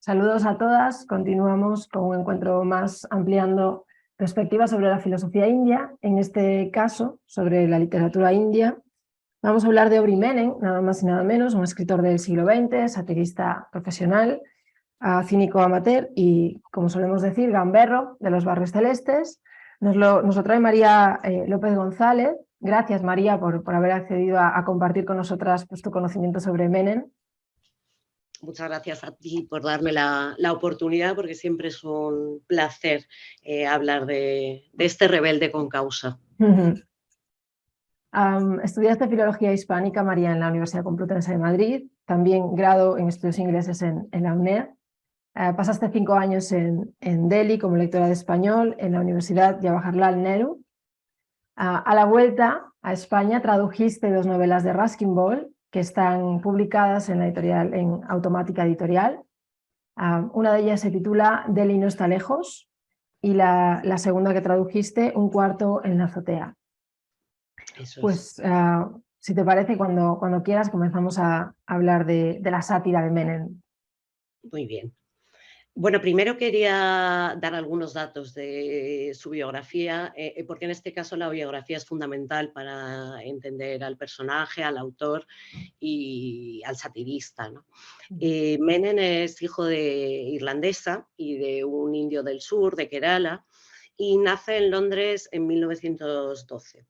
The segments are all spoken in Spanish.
Saludos a todas. Continuamos con un encuentro más ampliando perspectivas sobre la filosofía india, en este caso sobre la literatura india. Vamos a hablar de Ori Menem, nada más y nada menos, un escritor del siglo XX, satirista profesional, cínico amateur y, como solemos decir, gamberro de los barrios celestes. Nos lo trae María López González. Gracias, María, por haber accedido a compartir con nosotras pues, tu conocimiento sobre Menem. Muchas gracias a ti por darme la oportunidad, porque siempre es un placer hablar de este rebelde con causa. Estudiaste Filología Hispánica, María, en la Universidad Complutense de Madrid, también grado en Estudios Ingleses en la UNED. Pasaste 5 años en Delhi como lectora de español en la Universidad Jawaharlal Nehru. A la vuelta a España tradujiste 2 novelas de Ruskin Ball que están publicadas en la editorial, en Automática Editorial. Una de ellas se titula Delhi no está lejos y la segunda que tradujiste, Un cuarto en la azotea. Eso pues si te parece, cuando quieras comenzamos a hablar de la sátira de Menem. Muy bien. Bueno, primero quería dar algunos datos de su biografía, porque en este caso la biografía es fundamental para entender al personaje, al autor y al satirista, ¿no? Menem es hijo de irlandesa y de un indio del sur, de Kerala, y nace en Londres en 1912.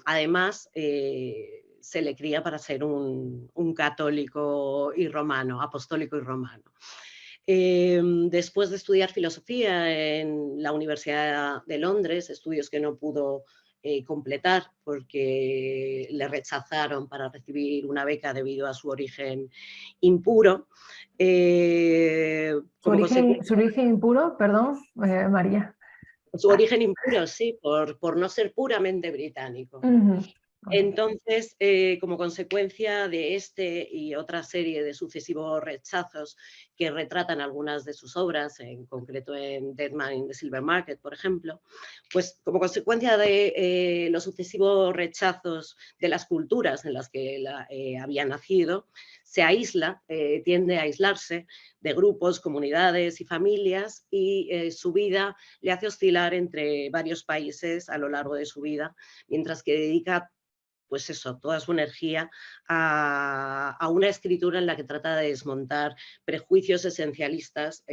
Además, se le cría para ser un católico y romano, apostólico y romano. Después de estudiar filosofía en la Universidad de Londres, estudios que no pudo completar porque le rechazaron para recibir una beca debido a su origen impuro. ¿Su origen impuro? Perdón, María. Su origen impuro, sí, por no ser puramente británico. Entonces, como consecuencia de este y otra serie de sucesivos rechazos que retratan algunas de sus obras, en concreto en Dead Man in the Silver Market, por ejemplo, pues como consecuencia de los sucesivos rechazos de las culturas en las que había nacido, se aísla, tiende a aislarse de grupos, comunidades y familias, y su vida le hace oscilar entre varios países a lo largo de su vida, mientras que dedica pues eso, toda su energía a una escritura en la que trata de desmontar prejuicios esencialistas,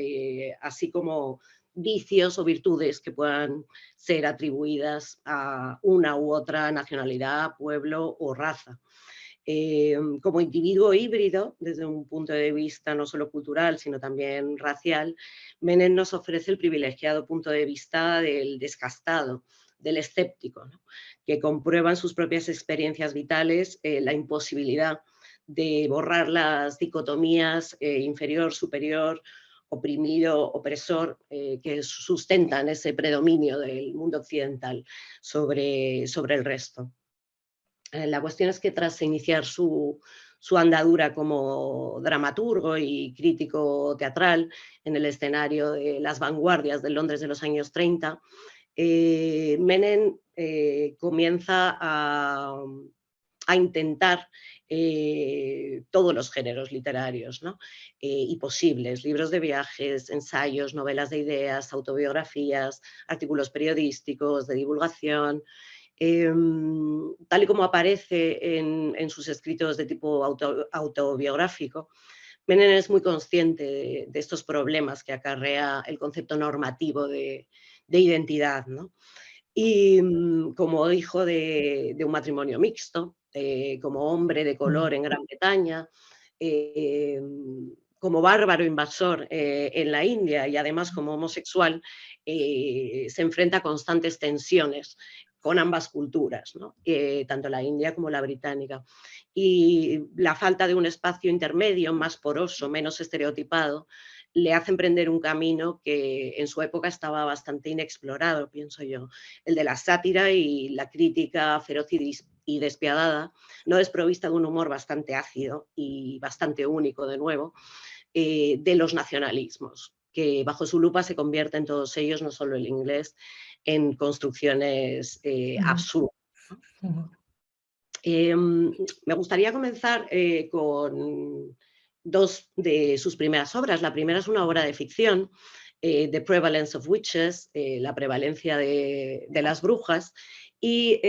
así como vicios o virtudes que puedan ser atribuidas a una u otra nacionalidad, pueblo o raza. Como individuo híbrido, desde un punto de vista no solo cultural, sino también racial, Menem nos ofrece el privilegiado punto de vista del descastado, del escéptico, ¿no? Que comprueba en sus propias experiencias vitales la imposibilidad de borrar las dicotomías inferior-superior, oprimido-opresor, que sustentan ese predominio del mundo occidental sobre el resto. La cuestión es que tras iniciar su andadura como dramaturgo y crítico teatral en el escenario de las vanguardias del Londres de los años 30, Menem comienza a intentar todos los géneros literarios, ¿no? Y posibles, libros de viajes, ensayos, novelas de ideas, autobiografías, artículos periodísticos, de divulgación. Tal y como aparece en sus escritos de tipo autobiográfico, Menem es muy consciente de estos problemas que acarrea el concepto normativo de identidad, ¿no? Y como hijo de un matrimonio mixto, como hombre de color en Gran Bretaña, como bárbaro invasor en la India y además como homosexual, se enfrenta a constantes tensiones con ambas culturas, ¿no? Tanto la india como la británica. Y la falta de un espacio intermedio más poroso, menos estereotipado, le hace emprender un camino que en su época estaba bastante inexplorado, pienso yo, el de la sátira y la crítica feroz y despiadada, no desprovista de un humor bastante ácido y bastante único de nuevo, de los nacionalismos, que bajo su lupa se convierten todos ellos, no solo el inglés, en construcciones absurdas. Me gustaría comenzar con dos de sus primeras obras. La primera es una obra de ficción, The Prevalence of Witches, la prevalencia de las brujas, y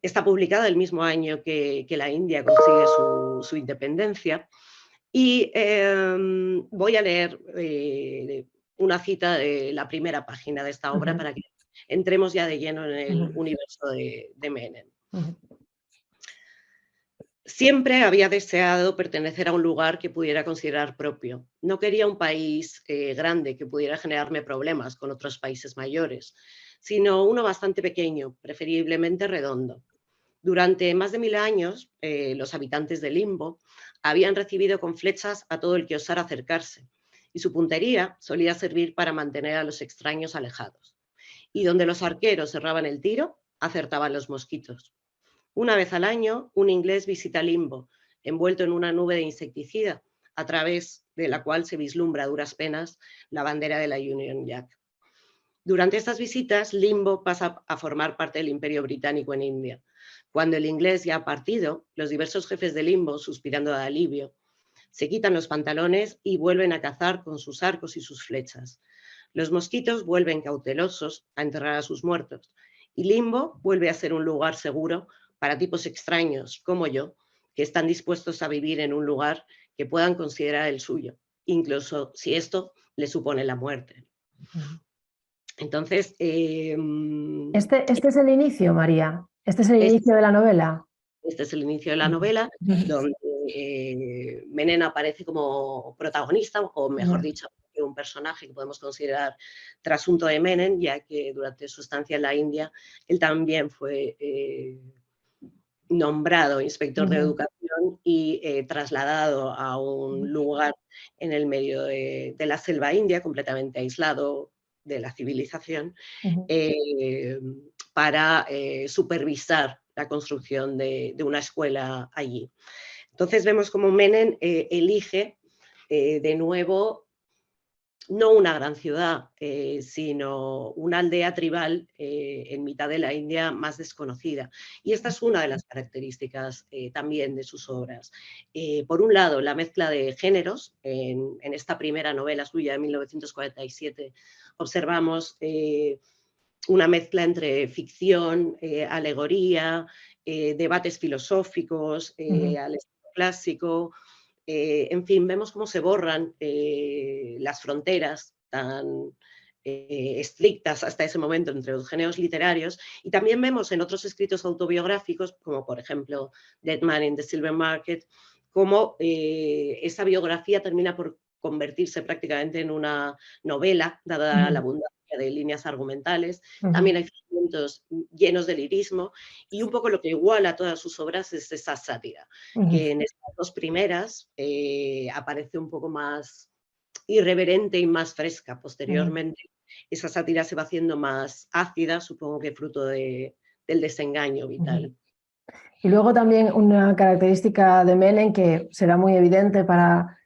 está publicada el mismo año que la India consigue su independencia. Y voy a leer una cita de la primera página de esta obra para que entremos ya de lleno en el universo de Menem. Siempre había deseado pertenecer a un lugar que pudiera considerar propio. No quería un país grande que pudiera generarme problemas con otros países mayores, sino uno bastante pequeño, preferiblemente redondo. Durante más de 1000 años, los habitantes de Limbo habían recibido con flechas a todo el que osara acercarse, y su puntería solía servir para mantener a los extraños alejados. Y donde los arqueros cerraban el tiro, acertaban los mosquitos. Una vez al año, un inglés visita Limbo, envuelto en una nube de insecticida, a través de la cual se vislumbra a duras penas la bandera de la Union Jack. Durante estas visitas, Limbo pasa a formar parte del Imperio Británico en India. Cuando el inglés ya ha partido, los diversos jefes de Limbo, suspirando de alivio, se quitan los pantalones y vuelven a cazar con sus arcos y sus flechas. Los mosquitos vuelven cautelosos a enterrar a sus muertos, y Limbo vuelve a ser un lugar seguro para tipos extraños como yo, que están dispuestos a vivir en un lugar que puedan considerar el suyo, incluso si esto le supone la muerte. Entonces... Este es el inicio, María. Este es el inicio de la novela. Este es el inicio de la novela, donde Menem aparece como protagonista, o mejor dicho, un personaje que podemos considerar trasunto de Menem, ya que durante su estancia en la India él también fue nombrado inspector de educación y trasladado a un lugar en el medio de la selva india, completamente aislado de la civilización, para supervisar la construcción de una escuela allí. Entonces vemos cómo Menem elige de nuevo no una gran ciudad, sino una aldea tribal en mitad de la India más desconocida. Y esta es una de las características también de sus obras. Por un lado, la mezcla de géneros. En esta primera novela suya de 1947 observamos una mezcla entre ficción, alegoría, debates filosóficos, al estilo clásico. En fin, vemos cómo se borran las fronteras tan estrictas hasta ese momento entre los géneros literarios, y también vemos en otros escritos autobiográficos, como por ejemplo Dead Man in the Silver Market, cómo esa biografía termina por convertirse prácticamente en una novela, dada la abundancia de líneas argumentales. También hay fragmentos llenos de lirismo, y un poco lo que iguala todas sus obras es esa sátira, que en estas dos primeras aparece un poco más irreverente y más fresca. Posteriormente esa sátira se va haciendo más ácida, supongo que fruto del desengaño vital. Y luego también una característica de Menem que será muy evidente para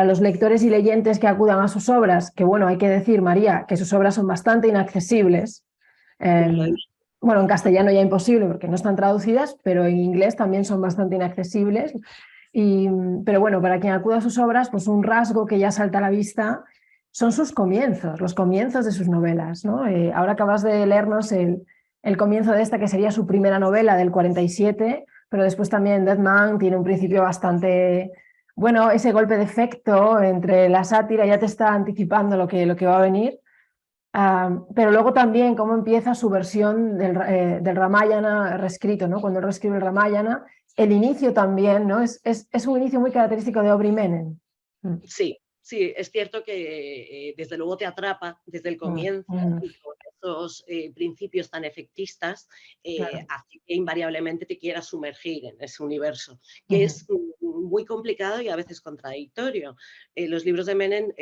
los lectores y leyentes que acudan a sus obras, que bueno, hay que decir, María, que sus obras son bastante inaccesibles. Bueno, en castellano ya imposible porque no están traducidas, pero en inglés también son bastante inaccesibles. Pero bueno, para quien acuda a sus obras, pues un rasgo que ya salta a la vista son sus comienzos, los comienzos de sus novelas, ¿no? Ahora acabas de leernos el comienzo de esta, que sería su primera novela del 47, pero después también Dead Man tiene un principio bastante... Bueno, ese golpe de efecto entre la sátira ya te está anticipando lo que va a venir. Pero luego también cómo empieza su versión del Ramayana reescrito, ¿no? Cuando él reescribe el Ramayana, el inicio también, ¿no? Es un inicio muy característico de Aubrey Menem. Sí, sí, es cierto que desde luego te atrapa desde el comienzo, y con esos principios tan efectistas hace que invariablemente te quieras sumergir en ese universo, que es muy complicado y a veces contradictorio. Los libros de Menem,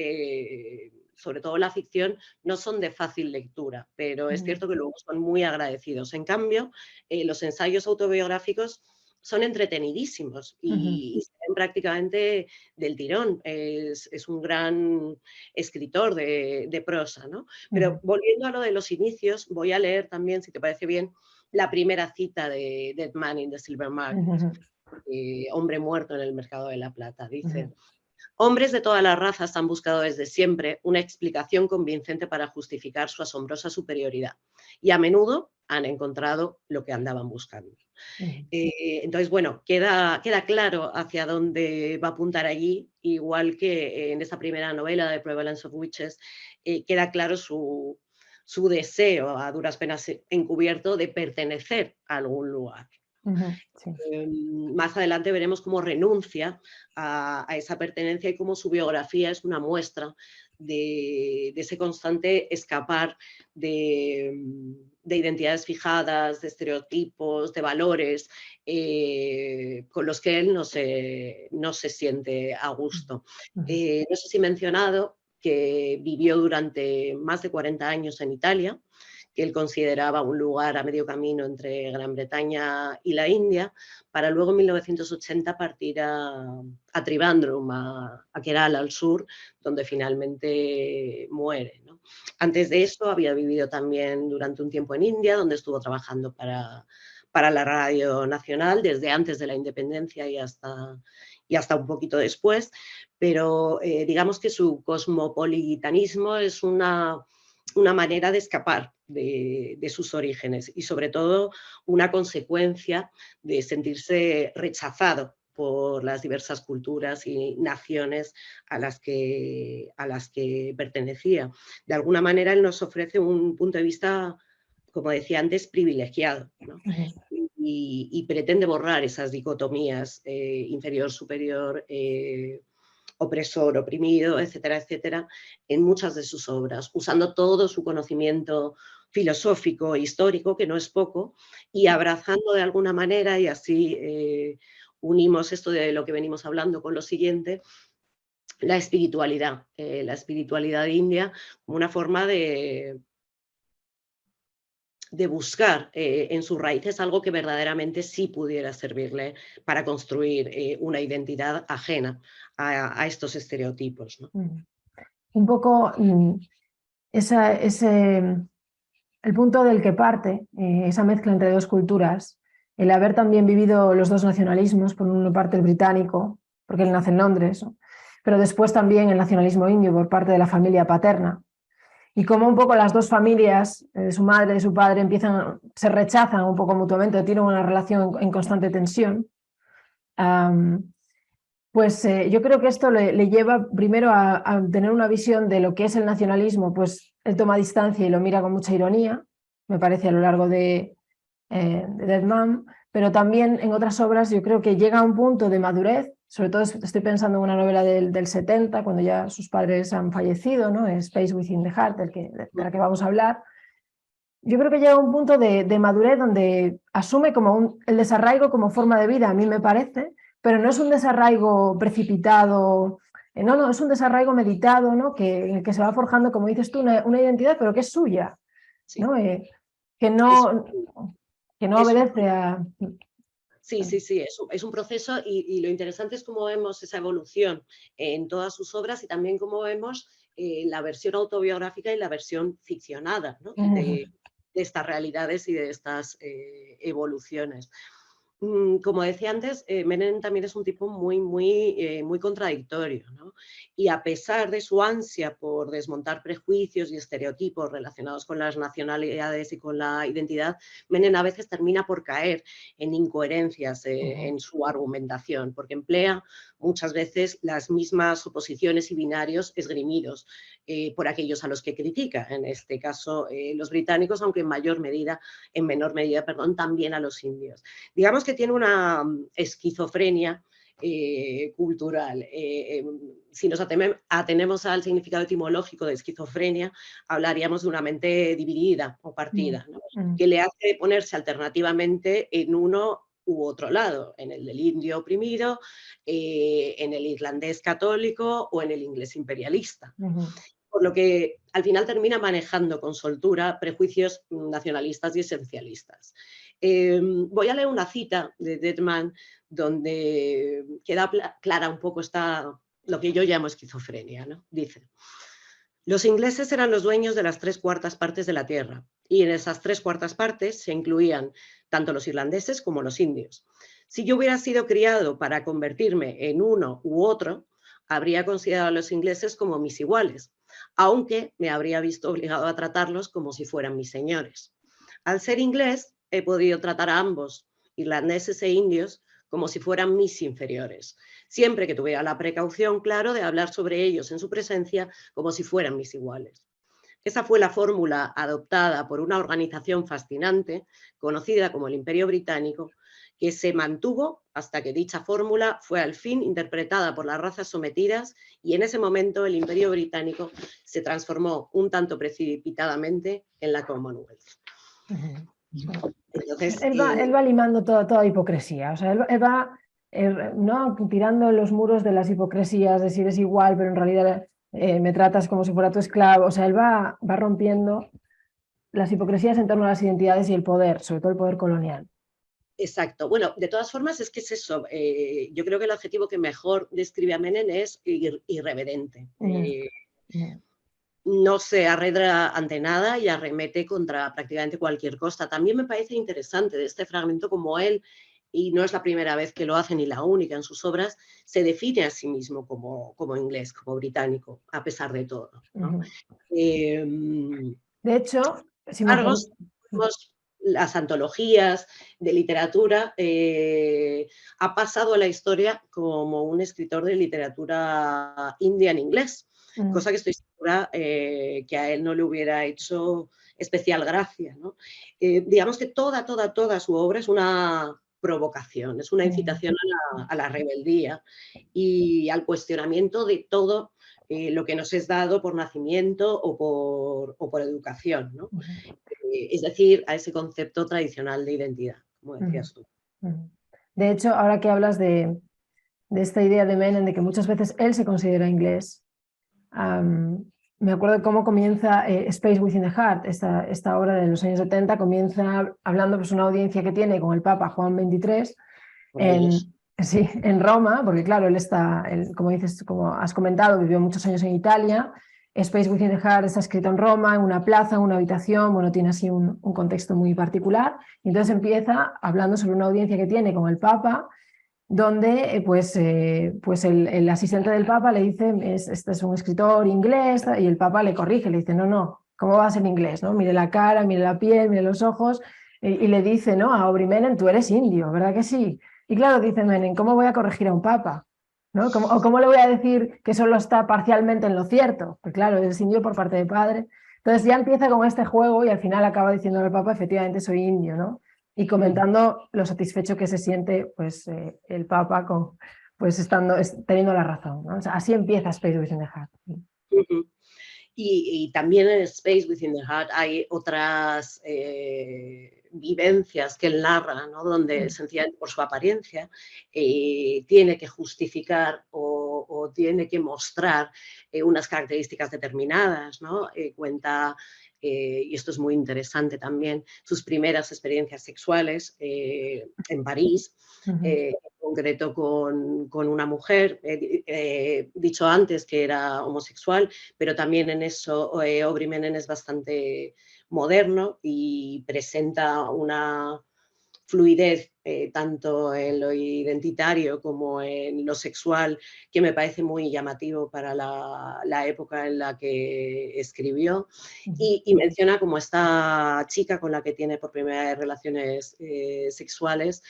sobre todo la ficción, no son de fácil lectura, pero es cierto que luego son muy agradecidos. En cambio, los ensayos autobiográficos son entretenidísimos y se ven prácticamente del tirón. Es un gran escritor de prosa, ¿no? Pero volviendo a lo de los inicios, voy a leer también, si te parece bien, la primera cita de Dead Man in the Silver Market. Hombre muerto en el mercado de la plata. Dice: hombres de todas las razas han buscado desde siempre una explicación convincente para justificar su asombrosa superioridad y a menudo han encontrado lo que andaban buscando. Entonces, bueno, queda claro hacia dónde va a apuntar allí, igual que en esta primera novela de Prevalence of Witches, queda claro su deseo, a duras penas encubierto, de pertenecer a algún lugar. Sí. Más adelante veremos cómo renuncia a esa pertenencia y cómo su biografía es una muestra de ese constante escapar de identidades fijadas, de estereotipos, de valores con los que él no se siente a gusto. No sé si he mencionado que vivió durante más de 40 años en Italia, que él consideraba un lugar a medio camino entre Gran Bretaña y la India, para luego en 1980 partir a Trivandrum, a Kerala, al sur, donde finalmente muere, ¿no? Antes de eso había vivido también durante un tiempo en India, donde estuvo trabajando para la Radio Nacional, desde antes de la independencia y hasta un poquito después, pero digamos que su cosmopolitanismo es una manera de escapar de sus orígenes y sobre todo una consecuencia de sentirse rechazado por las diversas culturas y naciones a las que pertenecía. De alguna manera él nos ofrece un punto de vista, como decía antes, privilegiado, ¿no? Y pretende borrar esas dicotomías inferior-superior, opresor, oprimido, etcétera, etcétera, en muchas de sus obras, usando todo su conocimiento filosófico e histórico, que no es poco, y abrazando de alguna manera, y así unimos esto de lo que venimos hablando con lo siguiente, la espiritualidad india como una forma de buscar en sus raíces algo que verdaderamente sí pudiera servirle para construir una identidad ajena a estos estereotipos, ¿no? Un poco el punto del que parte, esa mezcla entre dos culturas, el haber también vivido los dos nacionalismos, por una parte el británico, porque él nace en Londres, ¿no? Pero después también el nacionalismo indio por parte de la familia paterna, y cómo un poco las dos familias, de su madre y de su padre, se rechazan un poco mutuamente, tienen una relación en constante tensión. Pues yo creo que esto le lleva primero a tener una visión de lo que es el nacionalismo, pues él toma distancia y lo mira con mucha ironía, me parece, a lo largo de Dead Man, pero también en otras obras yo creo que llega a un punto de madurez, sobre todo estoy pensando en una novela del 70, cuando ya sus padres han fallecido, ¿no? Space Within the Heart, de la que vamos a hablar. Yo creo que llega a un punto de madurez donde asume como el desarraigo como forma de vida, a mí me parece, pero no es un desarraigo precipitado, no, es un desarraigo meditado, ¿no? En el que se va forjando, como dices tú, una identidad, pero que es suya, Sí. ¿no? Que no obedece a... Sí, es un proceso y lo interesante es cómo vemos esa evolución en todas sus obras y también cómo vemos la versión autobiográfica y la versión ficcionada, ¿no? de estas realidades y de estas evoluciones. Como decía antes, Menem también es un tipo muy contradictorio, ¿no? Y a pesar de su ansia por desmontar prejuicios y estereotipos relacionados con las nacionalidades y con la identidad, Menem a veces termina por caer en incoherencias en su argumentación, porque emplea muchas veces las mismas oposiciones y binarios esgrimidos por aquellos a los que critica, en este caso los británicos, aunque en menor medida, también a los indios. Digamos que tiene una esquizofrenia cultural. Si nos atenemos al significado etimológico de esquizofrenia, hablaríamos de una mente dividida o partida, ¿no? Que le hace ponerse alternativamente en uno u otro lado, en el del indio oprimido, en el irlandés católico o en el inglés imperialista. Por lo que al final termina manejando con soltura prejuicios nacionalistas y esencialistas. Voy a leer una cita de Dead Man donde queda clara un poco lo que yo llamo esquizofrenia, ¿no? Dice: los ingleses eran los dueños de las 3/4 partes de la tierra y en esas 3/4 partes se incluían tanto los irlandeses como los indios. Si yo hubiera sido criado para convertirme en uno u otro, habría considerado a los ingleses como mis iguales, aunque me habría visto obligado a tratarlos como si fueran mis señores. Al ser inglés, he podido tratar a ambos, irlandeses e indios, como si fueran mis inferiores, siempre que tuviera la precaución, claro, de hablar sobre ellos en su presencia como si fueran mis iguales. Esa fue la fórmula adoptada por una organización fascinante, conocida como el Imperio Británico, que se mantuvo hasta que dicha fórmula fue al fin interpretada por las razas sometidas y en ese momento el Imperio Británico se transformó un tanto precipitadamente en la Commonwealth. Entonces, él va limando toda hipocresía, o sea, él va ¿no? tirando los muros de las hipocresías, de si eres igual, pero en realidad me tratas como si fuera tu esclavo, o sea, él va rompiendo las hipocresías en torno a las identidades y el poder, sobre todo el poder colonial. Exacto. Bueno, de todas formas es que es eso. Yo creo que el adjetivo que mejor describe a Menem es irreverente. No se arredra ante nada y arremete contra prácticamente cualquier cosa. También me parece interesante de este fragmento como él, y no es la primera vez que lo hace ni la única en sus obras, se define a sí mismo como inglés, como británico, a pesar de todo, ¿no? De hecho, si me las antologías de literatura, ha pasado a la historia como un escritor de literatura india en inglés, cosa que estoy segura que a él no le hubiera hecho especial gracia, ¿no? Digamos que toda su obra es una provocación, es una incitación a la rebeldía y al cuestionamiento de todo lo que nos es dado por nacimiento o por educación, ¿no? Es decir, a ese concepto tradicional de identidad, como decías tú. De hecho, ahora que hablas de esta idea de Menem, de que muchas veces él se considera inglés, me acuerdo de cómo comienza Space Within the Heart, esta obra de los años 70, comienza hablando pues una audiencia que tiene con el Papa Juan XXIII en Roma, porque claro, como dices, como has comentado, vivió muchos años en Italia. Space Within the Heart está escrito en Roma, en una plaza, en una habitación, bueno, tiene así un contexto muy particular. Y entonces empieza hablando sobre una audiencia que tiene con el Papa, donde el asistente del Papa le dice, este es un escritor inglés, y el Papa le corrige, le dice, no, ¿cómo va a ser inglés? ¿No? Mire la cara, mire la piel, mire los ojos, y le dice, ¿no? A Aubrey Menem, tú eres indio, ¿verdad que sí? Y claro, dice Menem, ¿cómo voy a corregir a un Papa? ¿No? ¿Cómo le voy a decir que solo está parcialmente en lo cierto? Pues claro, es indio por parte de padre. Entonces ya empieza con este juego y al final acaba diciendo al Papa, efectivamente soy indio, ¿no? Y comentando lo satisfecho que se siente pues, el Papa teniendo la razón, ¿no? O sea, así empieza Space Within the Heart. Y también en Space Within the Heart hay otras vivencias que él narra, ¿no? Donde sencillamente por su apariencia tiene que justificar o tiene que mostrar unas características determinadas, ¿no? Cuenta, y esto es muy interesante también, sus primeras experiencias sexuales en París, en concreto con una mujer, dicho antes que era homosexual, pero también en eso Aubrey Menem es bastante moderno y presenta una fluidez tanto en lo identitario como en lo sexual que me parece muy llamativo para la época en la que escribió y menciona como esta chica con la que tiene por primera vez relaciones sexuales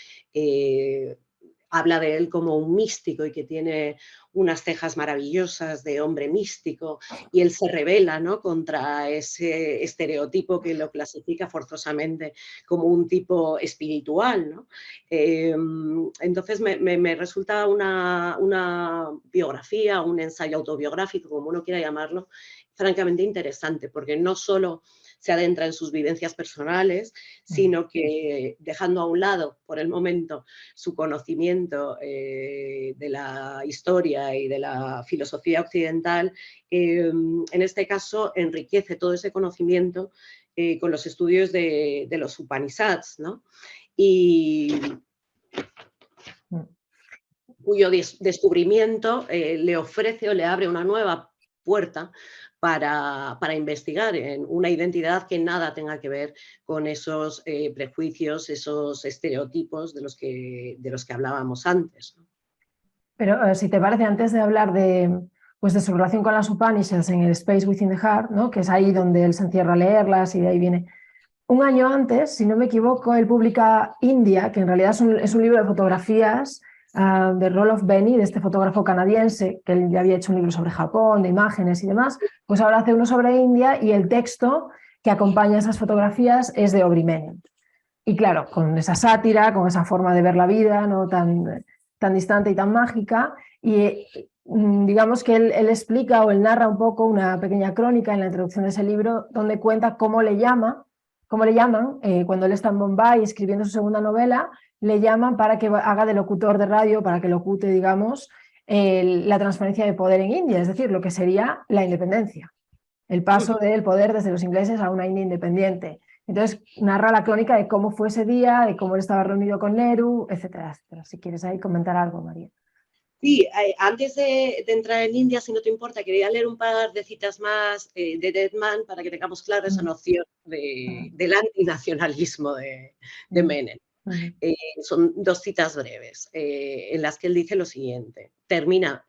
habla de él como un místico y que tiene unas cejas maravillosas de hombre místico y él se revela, ¿no? Contra ese estereotipo que lo clasifica forzosamente como un tipo espiritual, ¿no? Entonces me resulta una biografía, un ensayo autobiográfico, como uno quiera llamarlo, francamente interesante, porque no solo se adentra en sus vivencias personales, sino que dejando a un lado por el momento su conocimiento de la historia y de la filosofía occidental, en este caso enriquece todo ese conocimiento con los estudios de los Upanishads, ¿no? Y cuyo descubrimiento le ofrece o le abre una nueva puerta para investigar en una identidad que nada tenga que ver con esos prejuicios, esos estereotipos de los que hablábamos antes, ¿no? Pero si te parece, antes de hablar pues de su relación con las Upanishads en el Space Within the Heart, ¿no? Que es ahí donde él se encierra a leerlas y de ahí viene. Un año antes, si no me equivoco, él publica India, que en realidad es un libro de fotografías de Roloff Benny, de este fotógrafo canadiense, que él ya había hecho un libro sobre Japón, de imágenes y demás, pues ahora hace uno sobre India y el texto que acompaña esas fotografías es de Aubrey Menon. Y claro, con esa sátira, con esa forma de ver la vida, ¿no? tan distante y tan mágica, y digamos que él explica o él narra un poco una pequeña crónica en la introducción de ese libro donde cuenta cómo le llaman cuando él está en Bombay escribiendo su segunda novela, le llaman para que haga de locutor de radio, para que locute, digamos, la transferencia de poder en India, es decir, lo que sería la independencia, el paso del poder desde los ingleses a una India independiente. Entonces narra la crónica de cómo fue ese día, de cómo él estaba reunido con Nehru, etcétera, etcétera. Si quieres ahí comentar algo, María. Sí, antes de entrar en India, si no te importa, quería leer un par de citas más de Deadman para que tengamos clara esa noción del antinacionalismo de Menem. Son dos citas breves en las que él dice lo siguiente. Termina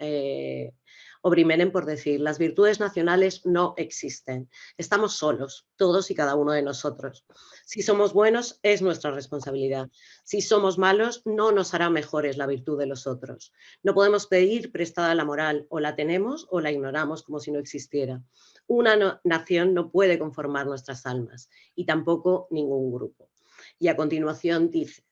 Aubrey Menem por decir: las virtudes nacionales no existen. Estamos solos, todos y cada uno de nosotros. Si somos buenos, es nuestra responsabilidad. Si somos malos, no nos hará mejores la virtud de los otros. No podemos pedir prestada la moral, o la tenemos o la ignoramos como si no existiera. Una nación no puede conformar nuestras almas, y tampoco ningún grupo. Y a continuación dice: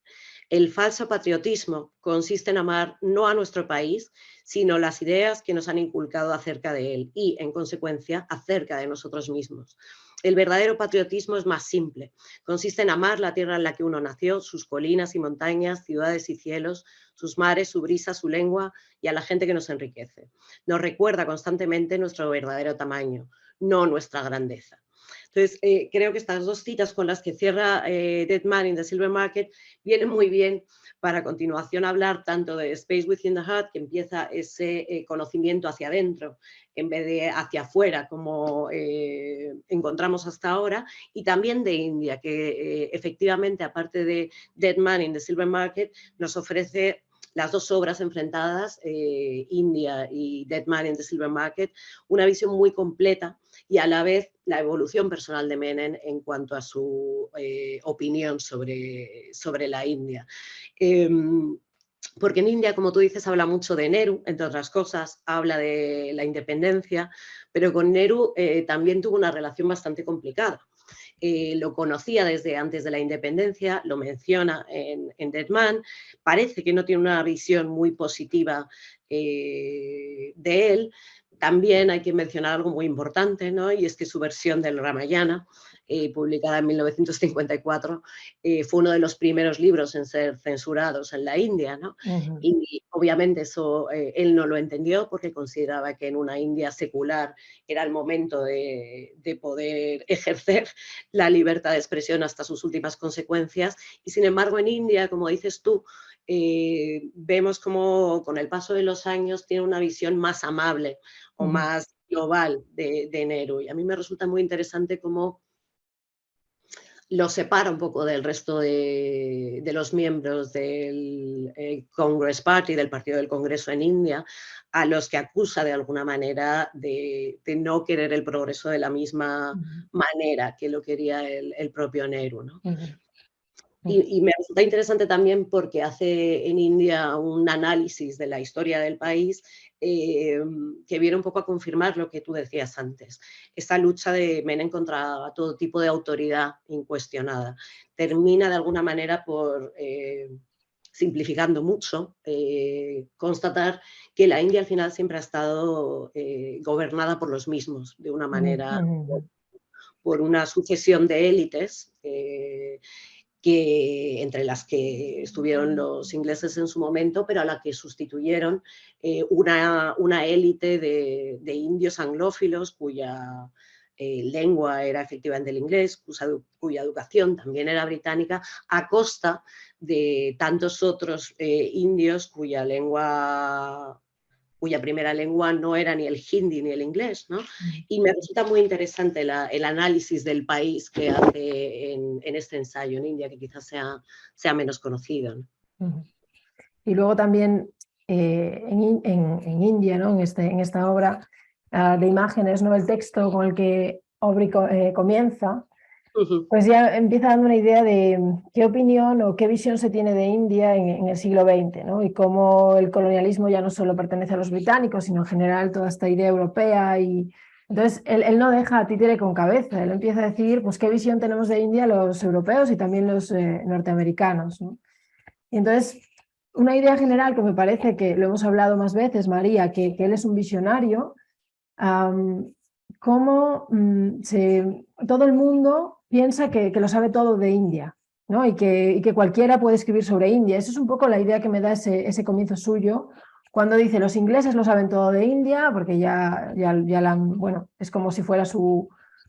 el falso patriotismo consiste en amar no a nuestro país, sino las ideas que nos han inculcado acerca de él y, en consecuencia, acerca de nosotros mismos. El verdadero patriotismo es más simple. Consiste en amar la tierra en la que uno nació, sus colinas y montañas, ciudades y cielos, sus mares, su brisa, su lengua y a la gente que nos enriquece. Nos recuerda constantemente nuestro verdadero tamaño, no nuestra grandeza. Entonces, creo que estas dos citas con las que cierra Dead Man in the Silver Market vienen muy bien para a continuación hablar tanto de Space Within the Heart, que empieza ese conocimiento hacia adentro en vez de hacia afuera, como encontramos hasta ahora, y también de India, que efectivamente, aparte de Dead Man in the Silver Market, nos ofrece las dos obras enfrentadas, India y Dead Man in the Silver Market, una visión muy completa y a la vez la evolución personal de Menem en cuanto a su opinión sobre la India. Porque en India, como tú dices, habla mucho de Nehru, entre otras cosas, habla de la independencia, pero con Nehru también tuvo una relación bastante complicada. Lo conocía desde antes de la independencia, lo menciona en Dead Man, parece que no tiene una visión muy positiva de él. También hay que mencionar algo muy importante, ¿no? Y es que su versión del Ramayana, publicada en 1954, fue uno de los primeros libros en ser censurados en la India, ¿no? Y obviamente eso él no lo entendió porque consideraba que en una India secular era el momento de poder ejercer la libertad de expresión hasta sus últimas consecuencias. Y sin embargo, en India, como dices tú, vemos como con el paso de los años tiene una visión más amable o más global de Nehru. Y a mí me resulta muy interesante cómo lo separa un poco del resto de los miembros del Congress Party, del Partido del Congreso en India, a los que acusa de alguna manera de no querer el progreso de la misma manera que lo quería el propio Nehru, ¿no? Y me resulta interesante también porque hace en India un análisis de la historia del país que viene un poco a confirmar lo que tú decías antes. Esta lucha de Menem contra todo tipo de autoridad incuestionada termina de alguna manera por, simplificando mucho, constatar que la India al final siempre ha estado gobernada por los mismos, de una manera, por una sucesión de élites entre las que estuvieron los ingleses en su momento, pero a la que sustituyeron una élite de indios anglófilos cuya lengua era efectivamente el inglés, cuya educación también era británica, a costa de tantos otros indios cuya lengua cuya primera lengua no era ni el hindi ni el inglés, ¿no? Y me resulta muy interesante el análisis del país que hace en este ensayo en India, que quizás sea menos conocido, ¿no? Y luego también en India, ¿no? En esta obra de imágenes, ¿no? El texto con el que Aubrey comienza, pues ya empieza dando una idea de qué opinión o qué visión se tiene de India en el siglo XX, ¿no? Y cómo el colonialismo ya no solo pertenece a los británicos, sino en general toda esta idea europea. Y entonces él no deja a títere con cabeza, él empieza a decir pues qué visión tenemos de India los europeos y también los norteamericanos, ¿no? Y entonces una idea general que me parece que lo hemos hablado más veces, María, que él es un visionario, cómo todo el mundo piensa que lo sabe todo de India, ¿no? Y que cualquiera puede escribir sobre India. Esa es un poco la idea que me da ese comienzo suyo, cuando dice los ingleses lo saben todo de India, porque ya la han, bueno, es como si fuera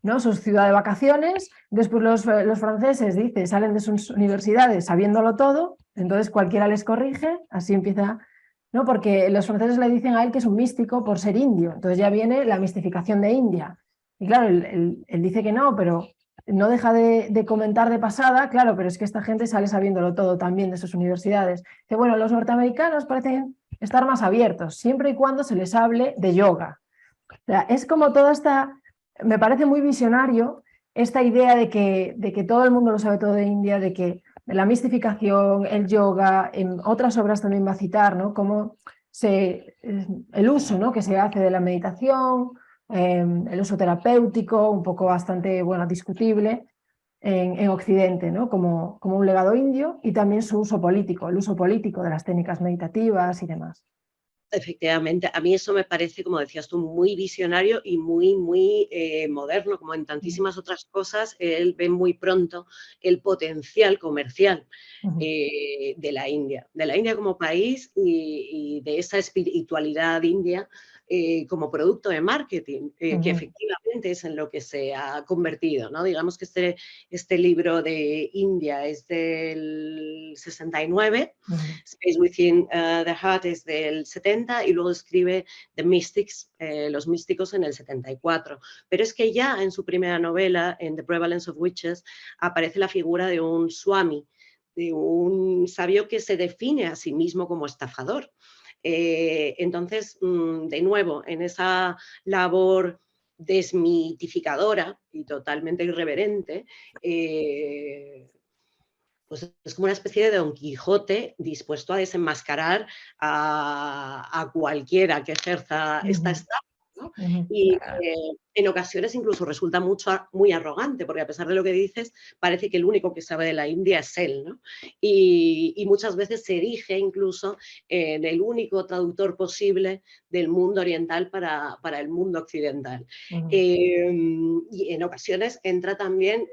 ¿no? su ciudad de vacaciones. Después los franceses, dice, salen de sus universidades sabiéndolo todo, entonces cualquiera les corrige, así empieza, ¿no? Porque los franceses le dicen a él que es un místico por ser indio, entonces ya viene la mistificación de India. Y claro, él dice que no, pero no deja de comentar de pasada, claro, pero es que esta gente sale sabiéndolo todo también de sus universidades. Dice, bueno, los norteamericanos parecen estar más abiertos, siempre y cuando se les hable de yoga. O sea, es como toda esta, me parece muy visionario esta idea de que todo el mundo lo sabe todo de India, de la mistificación, el yoga, en otras obras también va a citar, ¿no? Cómo el uso, ¿no? que se hace de la meditación, el uso terapéutico, un poco bastante, bueno, discutible en Occidente, ¿no? como un legado indio, y también su uso político, el uso político de las técnicas meditativas y demás. Efectivamente, a mí eso me parece, como decías tú, muy visionario y muy moderno, como en tantísimas otras cosas. Él ve muy pronto el potencial comercial de la India como país y de esa espiritualidad india como producto de marketing, que efectivamente es en lo que se ha convertido, ¿no? Digamos que este libro de India es del 69, Space Within the Heart es del 70 y luego escribe The Mystics, Los Místicos, en el 74. Pero es que ya en su primera novela, en The Prevalence of Witches, aparece la figura de un swami, de un sabio que se define a sí mismo como estafador. Entonces, de nuevo, en esa labor desmitificadora y totalmente irreverente, pues es como una especie de Don Quijote dispuesto a desenmascarar a cualquiera que ejerza esta estafa, ¿no? Y en ocasiones incluso resulta muy arrogante, porque a pesar de lo que dices, parece que el único que sabe de la India es él, ¿no? Y muchas veces se erige incluso en el único traductor posible del mundo oriental para el mundo occidental. Y en ocasiones entra también...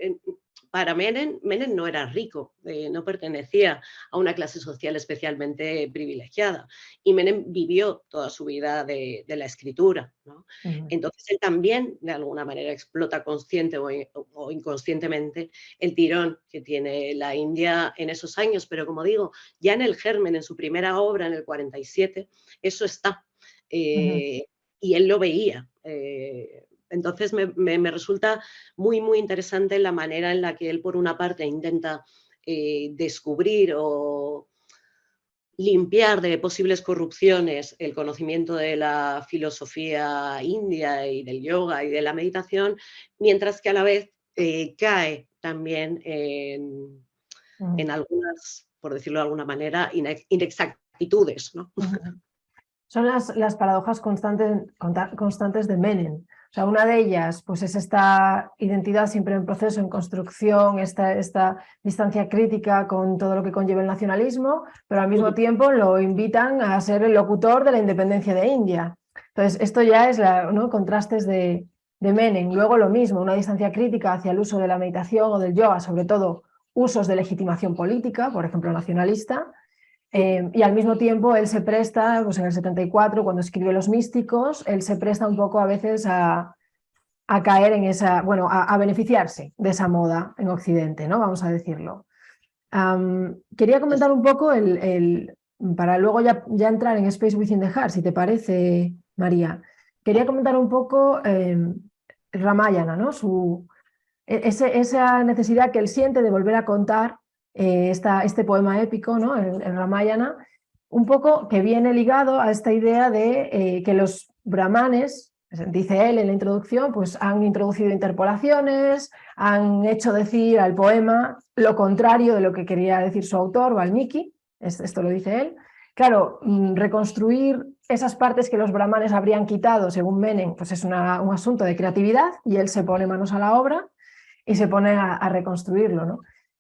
Para Menem no era rico, no pertenecía a una clase social especialmente privilegiada, y Menem vivió toda su vida de la escritura, ¿no? Entonces él también de alguna manera explota consciente o inconscientemente el tirón que tiene la India en esos años, pero como digo, ya en el germen, en su primera obra, en el 47, eso está, y él lo veía. Entonces me resulta muy interesante la manera en la que él, por una parte, intenta descubrir o limpiar de posibles corrupciones el conocimiento de la filosofía india y del yoga y de la meditación, mientras que a la vez cae también en algunas, por decirlo de alguna manera, inexactitudes, ¿no? Son las paradojas constantes de Menem. O sea, una de ellas pues es esta identidad siempre en proceso, en construcción, esta distancia crítica con todo lo que conlleva el nacionalismo, pero al mismo tiempo lo invitan a ser el locutor de la independencia de India. Entonces, esto ya es ¿no? contrastes de Menem. Luego lo mismo, una distancia crítica hacia el uso de la meditación o del yoga, sobre todo usos de legitimación política, por ejemplo, nacionalista. Y al mismo tiempo él se presta, pues en el 74, cuando escribe Los Místicos, él se presta un poco a veces a caer en esa, bueno, a beneficiarse de esa moda en Occidente, ¿no? Vamos a decirlo. Quería comentar un poco para luego ya entrar en Space Within the Heart, si te parece, María, quería comentar un poco Ramayana, ¿no? Esa necesidad que él siente de volver a contar este poema épico, ¿no? el Ramayana, un poco que viene ligado a esta idea de que los brahmanes, dice él en la introducción, pues han introducido interpolaciones, han hecho decir al poema lo contrario de lo que quería decir su autor, Valmiki, esto lo dice él. Claro, reconstruir esas partes que los brahmanes habrían quitado, según Menem, pues es un asunto de creatividad, y él se pone manos a la obra y se pone a reconstruirlo, ¿no?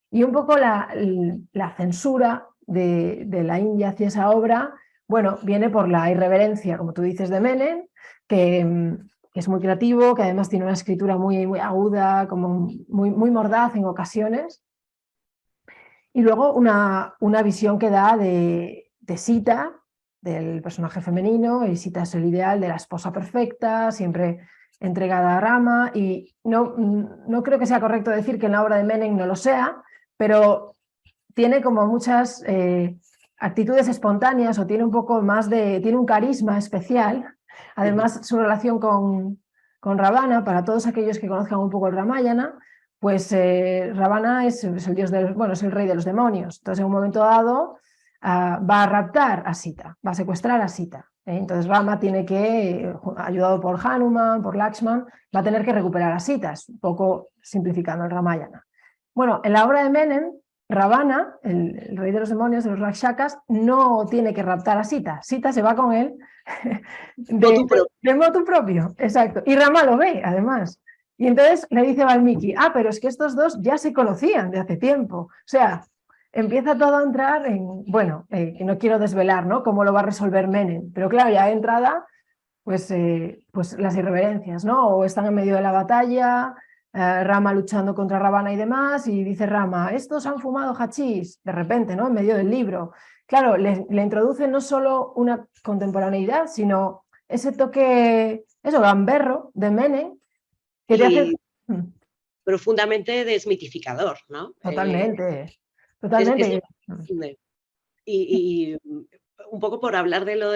Y un poco la censura de la India hacia esa obra, bueno, viene por la irreverencia, como tú dices, de Menem, que es muy creativo, que además tiene una escritura muy aguda, como muy mordaz en ocasiones. Y luego una visión que da de Sita, del personaje femenino, y Sita es el ideal de la esposa perfecta, siempre entregada a Rama, y no creo que sea correcto decir que en la obra de Menem no lo sea, pero tiene como muchas actitudes espontáneas, o tiene un poco más tiene un carisma especial. Además, su relación con Ravana, para todos aquellos que conozcan un poco el Ramayana, pues Ravana es el dios es el rey de los demonios. Entonces, en un momento dado, va a raptar a Sita, va a secuestrar a Sita. Entonces Rama tiene que, ayudado por Hanuman, por Lakshman, va a tener que recuperar a Sita, un poco simplificando el Ramayana. Bueno, en la obra de Menem, Ravana, el rey de los demonios, de los Rakshakas, no tiene que raptar a Sita. Sita se va con él de motu propio, exacto. Y Rama lo ve, además. Y entonces le dice Valmiki, pero es que estos dos ya se conocían de hace tiempo. O sea, empieza todo a entrar en, bueno, que no quiero desvelar, ¿no?, cómo lo va a resolver Menem. Pero claro, ya de entrada, pues las irreverencias, ¿no? O están en medio de la batalla, Rama luchando contra Ravana y demás, y dice Rama, estos han fumado hachís, de repente, ¿no?, en medio del libro. Claro, le introduce no solo una contemporaneidad, sino ese toque, eso, gamberro de Menem, que te hace... profundamente desmitificador, ¿no? Totalmente, totalmente. Y un poco por hablar de lo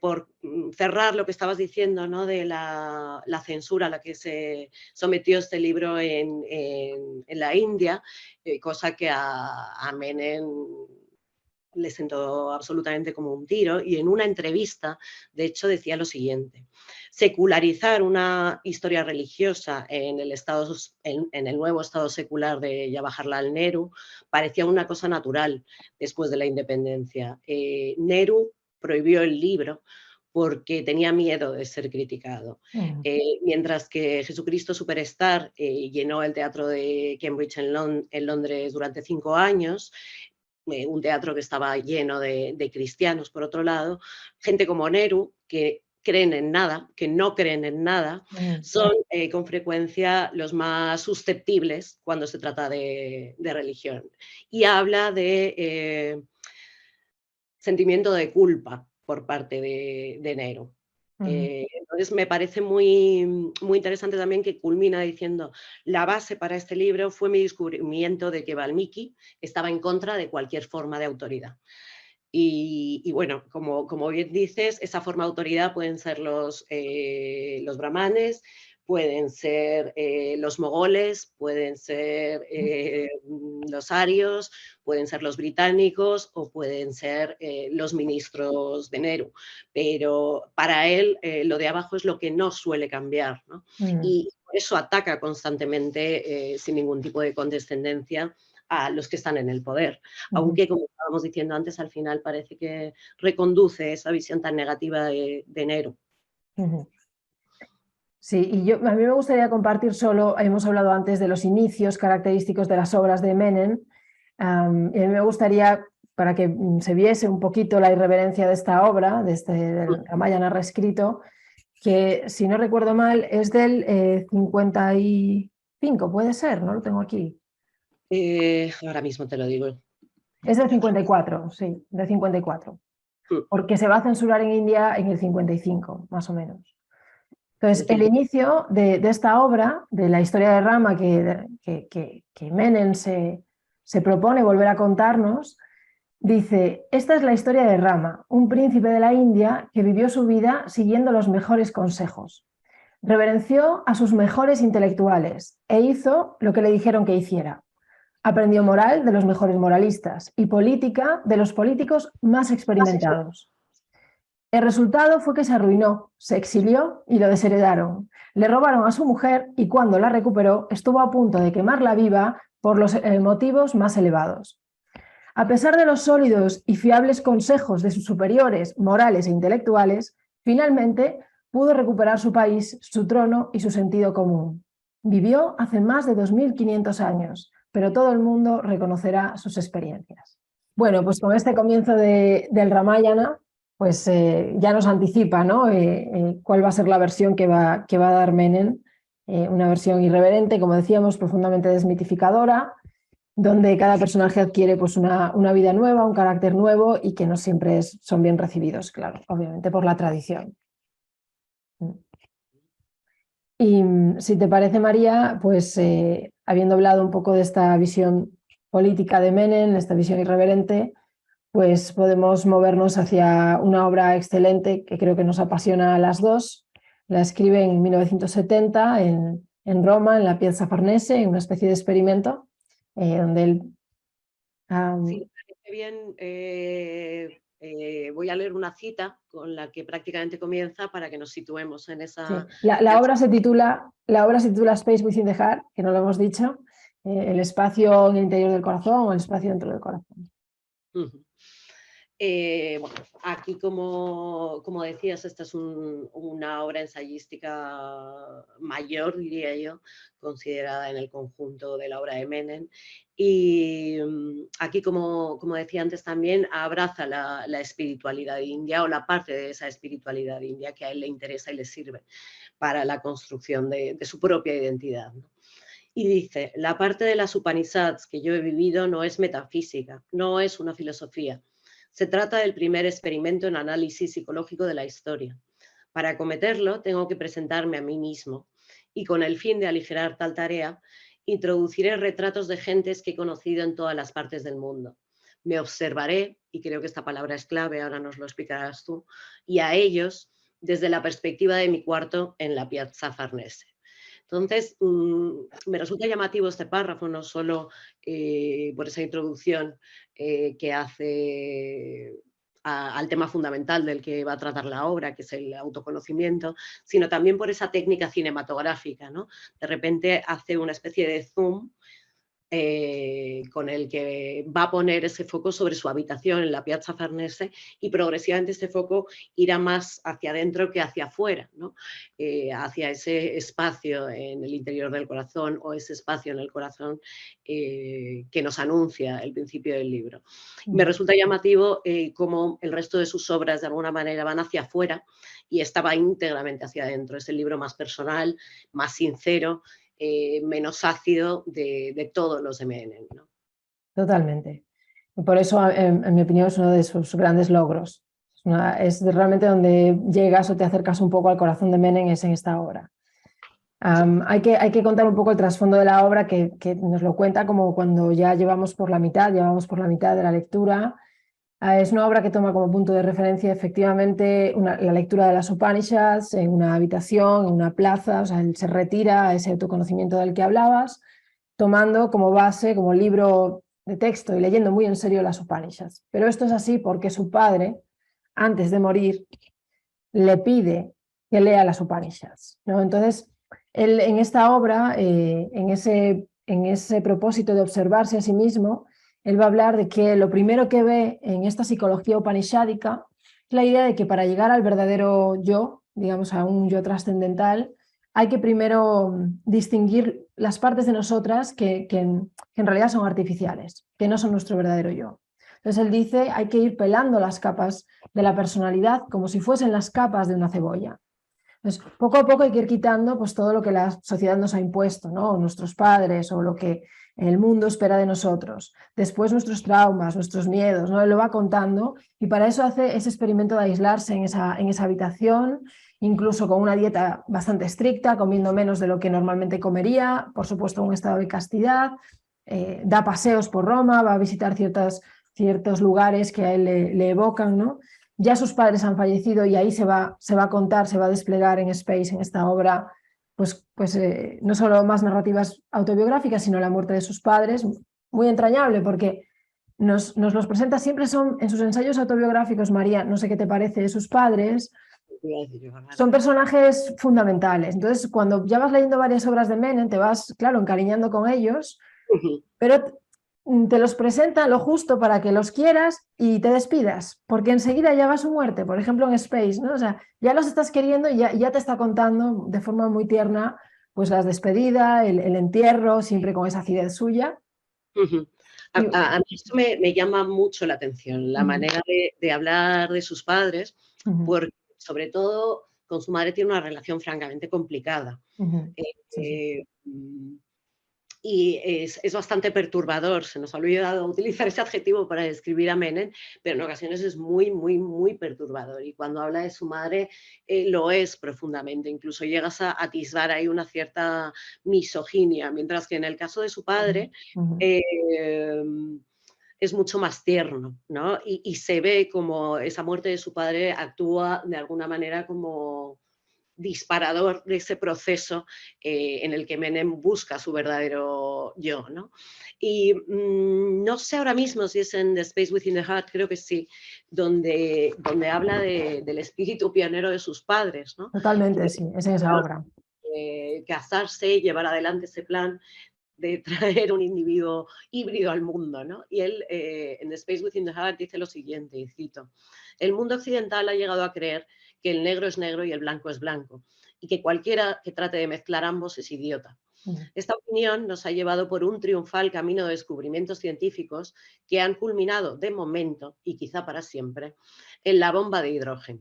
por cerrar lo que estabas diciendo, ¿no?, de la censura a la que se sometió este libro en la India, cosa que a Menem le sentó absolutamente como un tiro, y en una entrevista, de hecho, decía lo siguiente: secularizar una historia religiosa en el nuevo estado secular de Jawaharlal Nehru parecía una cosa natural después de la independencia. Nehru prohibió el libro porque tenía miedo de ser criticado. Mientras que Jesucristo Superstar llenó el teatro de Cambridge en Londres durante 5 años, un teatro que estaba lleno de cristianos, por otro lado, gente como Nehru, que creen en nada, que no creen en nada, son con frecuencia los más susceptibles cuando se trata de religión. Y habla de sentimiento de culpa por parte de Nehru. Entonces me parece muy interesante también que culmina diciendo: la base para este libro fue mi descubrimiento de que Valmiki estaba en contra de cualquier forma de autoridad. Y bueno, como bien dices, esa forma de autoridad pueden ser los brahmanes, pueden ser los mogoles, pueden ser los arios, pueden ser los británicos, o pueden ser los ministros de Nehru. Pero para él lo de abajo es lo que no suele cambiar, ¿no? Y por eso ataca constantemente, sin ningún tipo de condescendencia, a los que están en el poder. Aunque, como estábamos diciendo antes, al final parece que reconduce esa visión tan negativa de Nehru. Sí, y a mí me gustaría compartir hemos hablado antes de los inicios característicos de las obras de Menem, y a mí me gustaría, para que se viese un poquito la irreverencia de esta obra, del Ramayana reescrito, que, si no recuerdo mal, es del 55, puede ser, no lo tengo aquí. Ahora mismo te lo digo. Es del 54, sí, del 54. Porque se va a censurar en India en el 55, más o menos. Entonces, el inicio de esta obra, de la historia de Rama que Menem se propone volver a contarnos, Dice, esta es la historia de Rama, un príncipe de la India que vivió su vida siguiendo los mejores consejos. Reverenció a sus mejores intelectuales e hizo lo que le dijeron que hiciera. Aprendió moral de los mejores moralistas y política de los políticos más experimentados. El resultado fue que se arruinó, se exilió y lo desheredaron. Le robaron a su mujer y cuando la recuperó estuvo a punto de quemarla viva por los motivos más elevados. A pesar de los sólidos y fiables consejos de sus superiores morales e intelectuales, finalmente pudo recuperar su país, su trono y su sentido común. Vivió hace más de 2500 años, pero todo el mundo reconocerá sus experiencias. Bueno, pues con este comienzo del Ramayana, pues ya nos anticipa, ¿no? Cuál va a ser la versión que va a dar Menem, una versión irreverente, como decíamos, profundamente desmitificadora, donde cada personaje adquiere pues una vida nueva, un carácter nuevo y que no siempre son bien recibidos, claro, obviamente por la tradición. Y si te parece, María, pues habiendo hablado un poco de esta visión política de Menem, esta visión irreverente, pues podemos movernos hacia una obra excelente que creo que nos apasiona a las dos. La escribe en 1970 en Roma, en la Piazza Farnese, en una especie de experimento, donde él... Sí, parece bien. Voy a leer una cita con la que prácticamente comienza para que nos situemos en esa... Sí. La obra se titula Space Within the Heart, que no lo hemos dicho, el espacio en el interior del corazón o el espacio dentro del corazón. Bueno, aquí, como decías, esta es una obra ensayística mayor, diría yo, considerada en el conjunto de la obra de Menem. Y aquí, como decía antes también, abraza la espiritualidad india o la parte de esa espiritualidad india que a él le interesa y le sirve para la construcción de su propia identidad, ¿no? Y dice, la parte de las Upanishads que yo he vivido no es metafísica, no es una filosofía. Se trata del primer experimento en análisis psicológico de la historia. Para acometerlo, tengo que presentarme a mí mismo y con el fin de aligerar tal tarea, introduciré retratos de gentes que he conocido en todas las partes del mundo. Me observaré, y creo que esta palabra es clave, ahora nos lo explicarás tú, y a ellos desde la perspectiva de mi cuarto en la Piazza Farnese. Entonces, me resulta llamativo este párrafo, no solo por esa introducción que hace al tema fundamental del que va a tratar la obra, que es el autoconocimiento, sino también por esa técnica cinematográfica, ¿no? De repente hace una especie de zoom con el que va a poner ese foco sobre su habitación en la Piazza Farnese y progresivamente este foco irá más hacia adentro que hacia afuera, ¿no? Hacia ese espacio en el interior del corazón o ese espacio en el corazón que nos anuncia el principio del libro. Me resulta llamativo cómo el resto de sus obras de alguna manera van hacia afuera y esta va íntegramente hacia adentro. Es el libro más personal, más sincero, menos ácido de todos los de Menem, ¿no? Totalmente. Y por eso, en mi opinión, es uno de sus grandes logros. Es realmente donde llegas o te acercas un poco al corazón de Menem, es en esta obra. Hay que contar un poco el trasfondo de la obra que nos lo cuenta como cuando ya llevamos por la mitad de la lectura. Es una obra que toma como punto de referencia efectivamente la lectura de las Upanishads en una habitación, en una plaza, o sea, él se retira a ese autoconocimiento del que hablabas, tomando como base, como libro de texto y leyendo muy en serio las Upanishads. Pero esto es así porque su padre, antes de morir, le pide que lea las Upanishads, ¿no? Entonces, él en esta obra, en ese propósito de observarse a sí mismo, él va a hablar de que lo primero que ve en esta psicología upanishádica es la idea de que para llegar al verdadero yo, digamos a un yo trascendental, hay que primero distinguir las partes de nosotras que en realidad son artificiales, que no son nuestro verdadero yo. Entonces él dice, hay que ir pelando las capas de la personalidad como si fuesen las capas de una cebolla. Entonces, poco a poco hay que ir quitando pues, todo lo que la sociedad nos ha impuesto, ¿no? O nuestros padres o lo que el mundo espera de nosotros. Después nuestros traumas, nuestros miedos, ¿no? Él lo va contando y para eso hace ese experimento de aislarse en esa habitación, incluso con una dieta bastante estricta, comiendo menos de lo que normalmente comería, por supuesto un estado de castidad, da paseos por Roma, va a visitar ciertos ciertos lugares que a él le evocan, ¿no? Ya sus padres han fallecido y ahí se va a contar, se va a desplegar en Space, en esta obra, pues no solo más narrativas autobiográficas, sino la muerte de sus padres, muy entrañable porque nos los presenta siempre, son en sus ensayos autobiográficos, María, no sé qué te parece, sus padres son personajes fundamentales. Entonces, cuando ya vas leyendo varias obras de Menem, te vas, claro, encariñando con ellos, pero te los presenta lo justo para que los quieras y te despidas, porque enseguida ya va su muerte, por ejemplo en Space, ¿no? O sea, ya los estás queriendo y ya te está contando de forma muy tierna pues la despedida, el entierro, siempre con esa acidez suya. A mí esto me llama mucho la atención, la manera de hablar de sus padres, porque sobre todo con su madre tiene una relación francamente complicada. Y es bastante perturbador, se nos ha olvidado utilizar ese adjetivo para describir a Menem, pero en ocasiones es muy, muy, muy perturbador. Y cuando habla de su madre lo es profundamente, incluso llegas a atisbar ahí una cierta misoginia, mientras que en el caso de su padre es mucho más tierno, ¿no? Y se ve como esa muerte de su padre actúa de alguna manera como disparador de ese proceso en el que Menem busca su verdadero yo, ¿no? Y no sé ahora mismo si es en The Space Within the Heart, creo que sí, donde habla del espíritu pionero de sus padres, ¿no? Totalmente, sí, es en esa obra. Casarse, llevar adelante ese plan de traer un individuo híbrido al mundo, ¿no? Y él, en The Space Within the Heart, dice lo siguiente, y cito: el mundo occidental ha llegado a creer que el negro es negro y el blanco es blanco, y que cualquiera que trate de mezclar ambos es idiota. Esta opinión nos ha llevado por un triunfal camino de descubrimientos científicos que han culminado, de momento, y quizá para siempre, en la bomba de hidrógeno.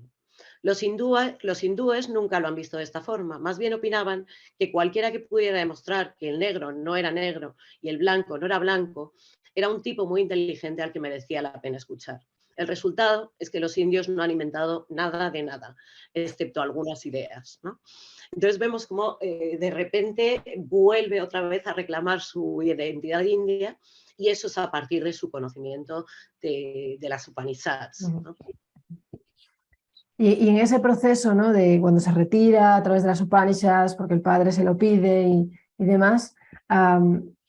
Los hindúes nunca lo han visto de esta forma, más bien opinaban que cualquiera que pudiera demostrar que el negro no era negro y el blanco no era blanco, era un tipo muy inteligente al que merecía la pena escuchar. El resultado es que los indios no han inventado nada de nada, excepto algunas ideas, ¿no? Entonces vemos cómo de repente vuelve otra vez a reclamar su identidad india, y eso es a partir de su conocimiento de las Upanishads, ¿no? Y en ese proceso, ¿no? De cuando se retira a través de las Upanishads, porque el padre se lo pide y demás,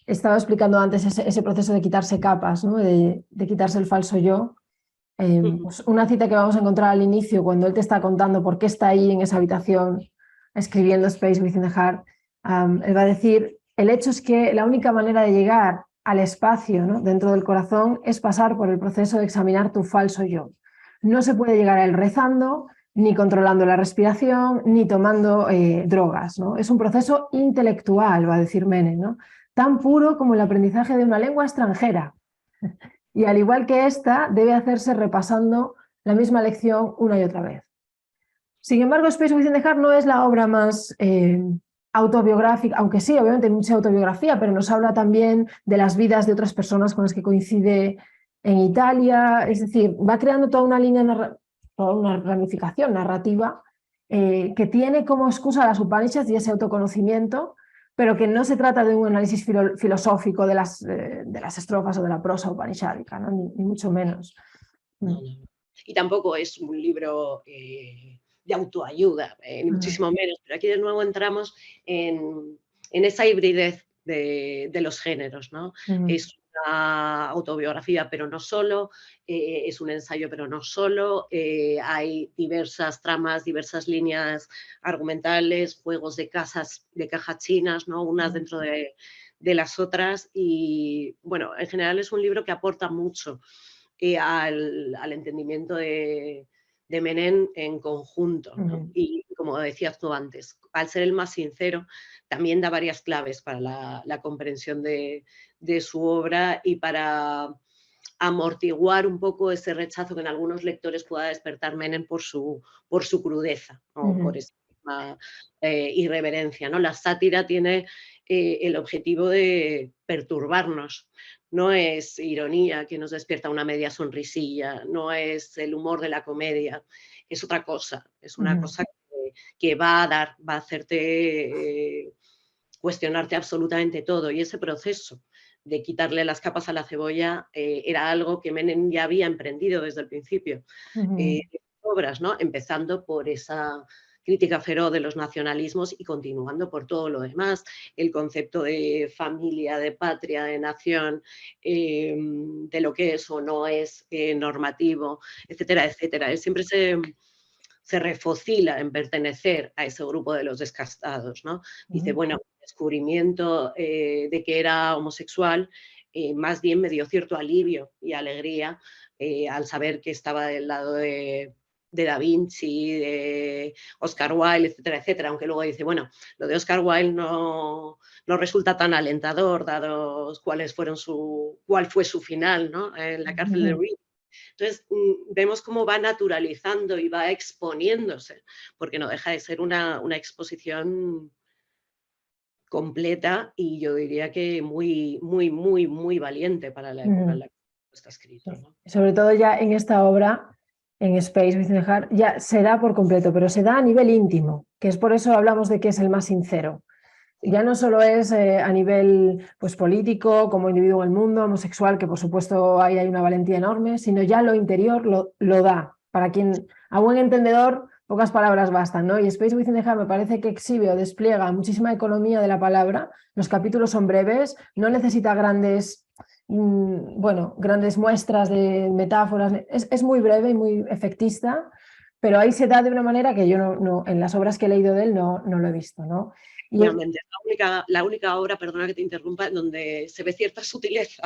estaba explicando antes ese proceso de quitarse capas, ¿no? De quitarse el falso yo. Pues una cita que vamos a encontrar al inicio, cuando él te está contando por qué está ahí en esa habitación escribiendo Space Within the Heart, él va a decir: el hecho es que la única manera de llegar al espacio, ¿no? dentro del corazón, es pasar por el proceso de examinar tu falso yo. No se puede llegar a él rezando, ni controlando la respiración, ni tomando drogas, ¿no? Es un proceso intelectual, va a decir Menem, ¿no? Tan puro como el aprendizaje de una lengua extranjera. Y al igual que esta, debe hacerse repasando la misma lección una y otra vez. Sin embargo, Space Within the Heart no es la obra más autobiográfica, aunque sí, obviamente hay mucha autobiografía, pero nos habla también de las vidas de otras personas con las que coincide en Italia. Es decir, va creando toda una línea, toda una ramificación narrativa que tiene como excusa las Upanishads y ese autoconocimiento, pero que no se trata de un análisis filosófico de las estrofas o de la prosa upanishádica, ¿no? ni mucho menos. No. Y tampoco es un libro de autoayuda, ni muchísimo menos, pero aquí de nuevo entramos en esa hibridez de los géneros, ¿no? Es una autobiografía, pero no solo, es un ensayo, pero no solo, hay diversas tramas, diversas líneas argumentales, juegos de cajas chinas, ¿no? Unas dentro de las otras, y bueno, en general es un libro que aporta mucho al entendimiento de Menem en conjunto, ¿no? Y como decías tú antes, al ser el más sincero, también da varias claves para la comprensión de su obra y para amortiguar un poco ese rechazo que en algunos lectores pueda despertar Menem por su crudeza, o por esa irreverencia, ¿no? La sátira tiene el objetivo de perturbarnos. No es ironía que nos despierta una media sonrisilla, no es el humor de la comedia, es otra cosa, es una cosa que va a hacerte cuestionarte absolutamente todo, y ese proceso de quitarle las capas a la cebolla era algo que Menem ya había emprendido desde el principio de obras, ¿no? Empezando por esa crítica feroz de los nacionalismos y continuando por todo lo demás, el concepto de familia, de patria, de nación, de lo que es o no es normativo, etcétera, etcétera. Él siempre se refocila en pertenecer a ese grupo de los descastados, ¿no? Dice, bueno, el descubrimiento de que era homosexual más bien me dio cierto alivio y alegría al saber que estaba del lado de Da Vinci, de Oscar Wilde, etcétera, etcétera, aunque luego dice, bueno, lo de Oscar Wilde no resulta tan alentador, dado cuál fue su final, ¿no? En la cárcel de Reading. Entonces, vemos cómo va naturalizando y va exponiéndose, porque no deja de ser una exposición completa y yo diría que muy, muy, muy, muy valiente para la época en la que está escrito, ¿no? Sobre todo ya en esta obra, en Space Within the Heart, ya se da por completo, pero se da a nivel íntimo, que es por eso hablamos de que es el más sincero. Ya no solo es a nivel pues, político, como individuo en el mundo, homosexual, que por supuesto ahí hay una valentía enorme, sino ya lo interior lo da. Para quien, a buen entendedor, pocas palabras bastan, ¿no? Y Space Within the Heart me parece que exhibe o despliega muchísima economía de la palabra. Los capítulos son breves, no necesita grandes muestras de metáforas. Es muy breve y muy efectista, pero ahí se da de una manera que yo no en las obras que he leído de él no lo he visto, ¿no? Realmente, la única obra, perdona que te interrumpa, donde se ve cierta sutileza,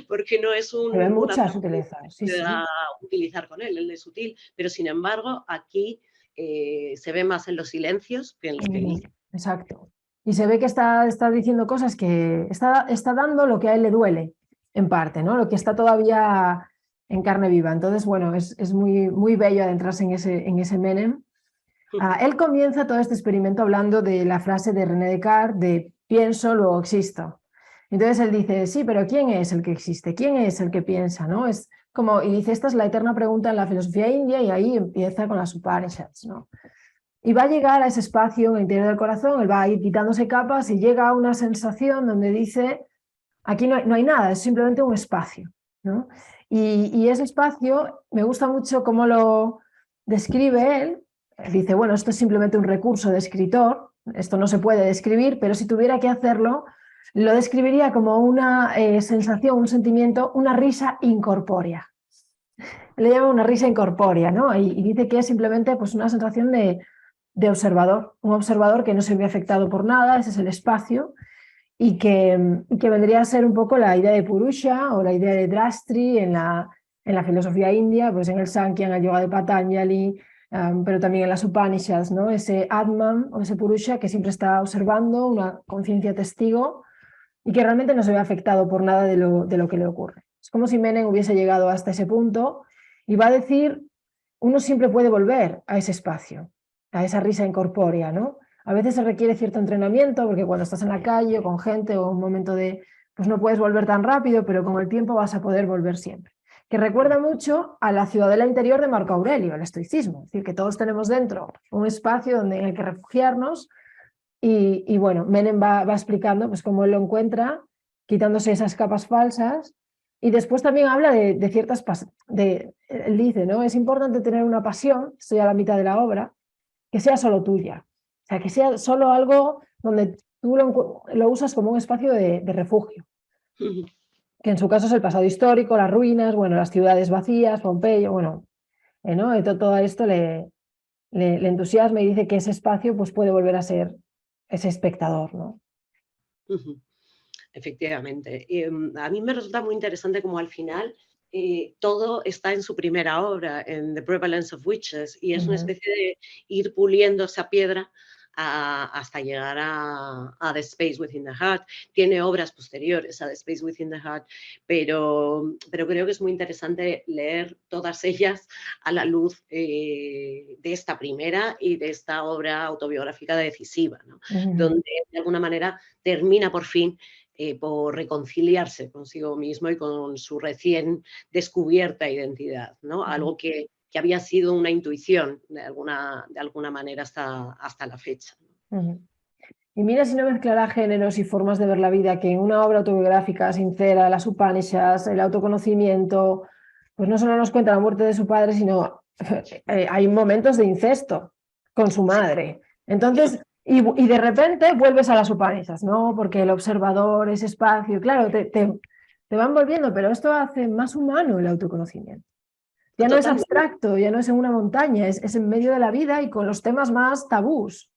porque no es mucha sutileza, sí, que da utilizar con él es sutil, pero sin embargo aquí se ve más en los silencios que en los que dice. Exacto. Y se ve que está diciendo cosas que está dando lo que a él le duele, en parte, ¿no? Lo que está todavía en carne viva. Entonces, bueno, es muy, muy bello adentrarse en ese Menem. Él comienza todo este experimento hablando de la frase de René Descartes de pienso, luego existo. Entonces él dice, sí, pero ¿quién es el que existe? ¿Quién es el que piensa? ¿No? Es como, y dice, esta es la eterna pregunta en la filosofía india y ahí empieza con las Upanishads, ¿no? Y va a llegar a ese espacio en el interior del corazón, él va a ir quitándose capas y llega a una sensación donde dice, aquí no hay nada, es simplemente un espacio, ¿no? Y ese espacio, me gusta mucho cómo lo describe él. Dice, bueno, esto es simplemente un recurso de escritor, esto no se puede describir, pero si tuviera que hacerlo, lo describiría como una sensación, un sentimiento, una risa incorpórea. Le llama una risa incorpórea, ¿no? Y dice que es simplemente pues, una sensación de observador, un observador que no se ve afectado por nada, ese es el espacio, y que vendría a ser un poco la idea de Purusha o la idea de Drastri en la filosofía india, pues en el Sankhya, en el yoga de Patanjali, pero también en las Upanishads, ¿no? Ese Atman o ese Purusha que siempre está observando, una conciencia testigo y que realmente no se ve afectado por nada de lo que le ocurre. Es como si Menem hubiese llegado hasta ese punto y va a decir, uno siempre puede volver a ese espacio, a esa risa incorpórea, ¿no? A veces se requiere cierto entrenamiento porque cuando estás en la calle o con gente o un momento pues no puedes volver tan rápido, pero con el tiempo vas a poder volver siempre. Que recuerda mucho a la ciudadela interior de Marco Aurelio, el estoicismo. Es decir, que todos tenemos dentro un espacio en el que refugiarnos y bueno, Menem va explicando pues cómo él lo encuentra, quitándose esas capas falsas. Y después también habla de ciertas él dice, ¿no? Es importante tener una pasión, estoy a la mitad de la obra, que sea solo tuya. O sea, que sea solo algo donde tú lo usas como un espacio de refugio. Que en su caso es el pasado histórico, las ruinas, bueno, las ciudades vacías, Pompeyo, bueno, ¿no? Todo esto le entusiasma y dice que ese espacio pues, puede volver a ser ese espectador, ¿no? Efectivamente. A mí me resulta muy interesante como al final todo está en su primera obra, en The Prevalence of Witches, y es una especie de ir puliendo esa piedra hasta llegar a The Space Within the Heart. Tiene obras posteriores a The Space Within the Heart, pero creo que es muy interesante leer todas ellas a la luz de esta primera y de esta obra autobiográfica decisiva, ¿no? Donde de alguna manera termina por fin por reconciliarse consigo mismo y con su recién descubierta identidad, ¿no? Algo que había sido una intuición de alguna manera hasta la fecha. Y mira si no mezclará géneros y formas de ver la vida, que en una obra autobiográfica sincera, las Upanishads, el autoconocimiento, pues no solo nos cuenta la muerte de su padre, sino hay momentos de incesto con su madre. Entonces, y de repente vuelves a las Upanishads, ¿no? Porque el observador, ese espacio, claro, te van volviendo, pero esto hace más humano el autoconocimiento. Ya no es Totalmente. abstracto, ya no es en una montaña, es en medio de la vida y con los temas más tabús.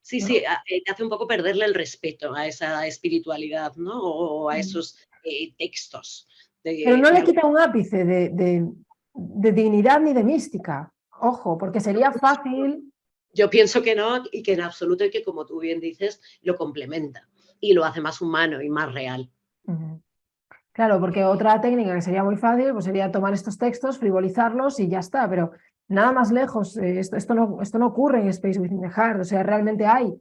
Sí, ¿no? sí, te hace un poco perderle el respeto a esa espiritualidad, ¿no? O a esos textos. Pero no le De quita un ápice de dignidad ni de mística. Ojo, porque sería fácil. Yo pienso que no, y que en absoluto, y que, como tú bien dices, lo complementa y lo hace más humano y más real. Claro, porque otra técnica que sería muy fácil pues sería tomar estos textos, frivolizarlos y ya está, pero nada más lejos. Esto no ocurre en Space Within the Heart. O sea, realmente hay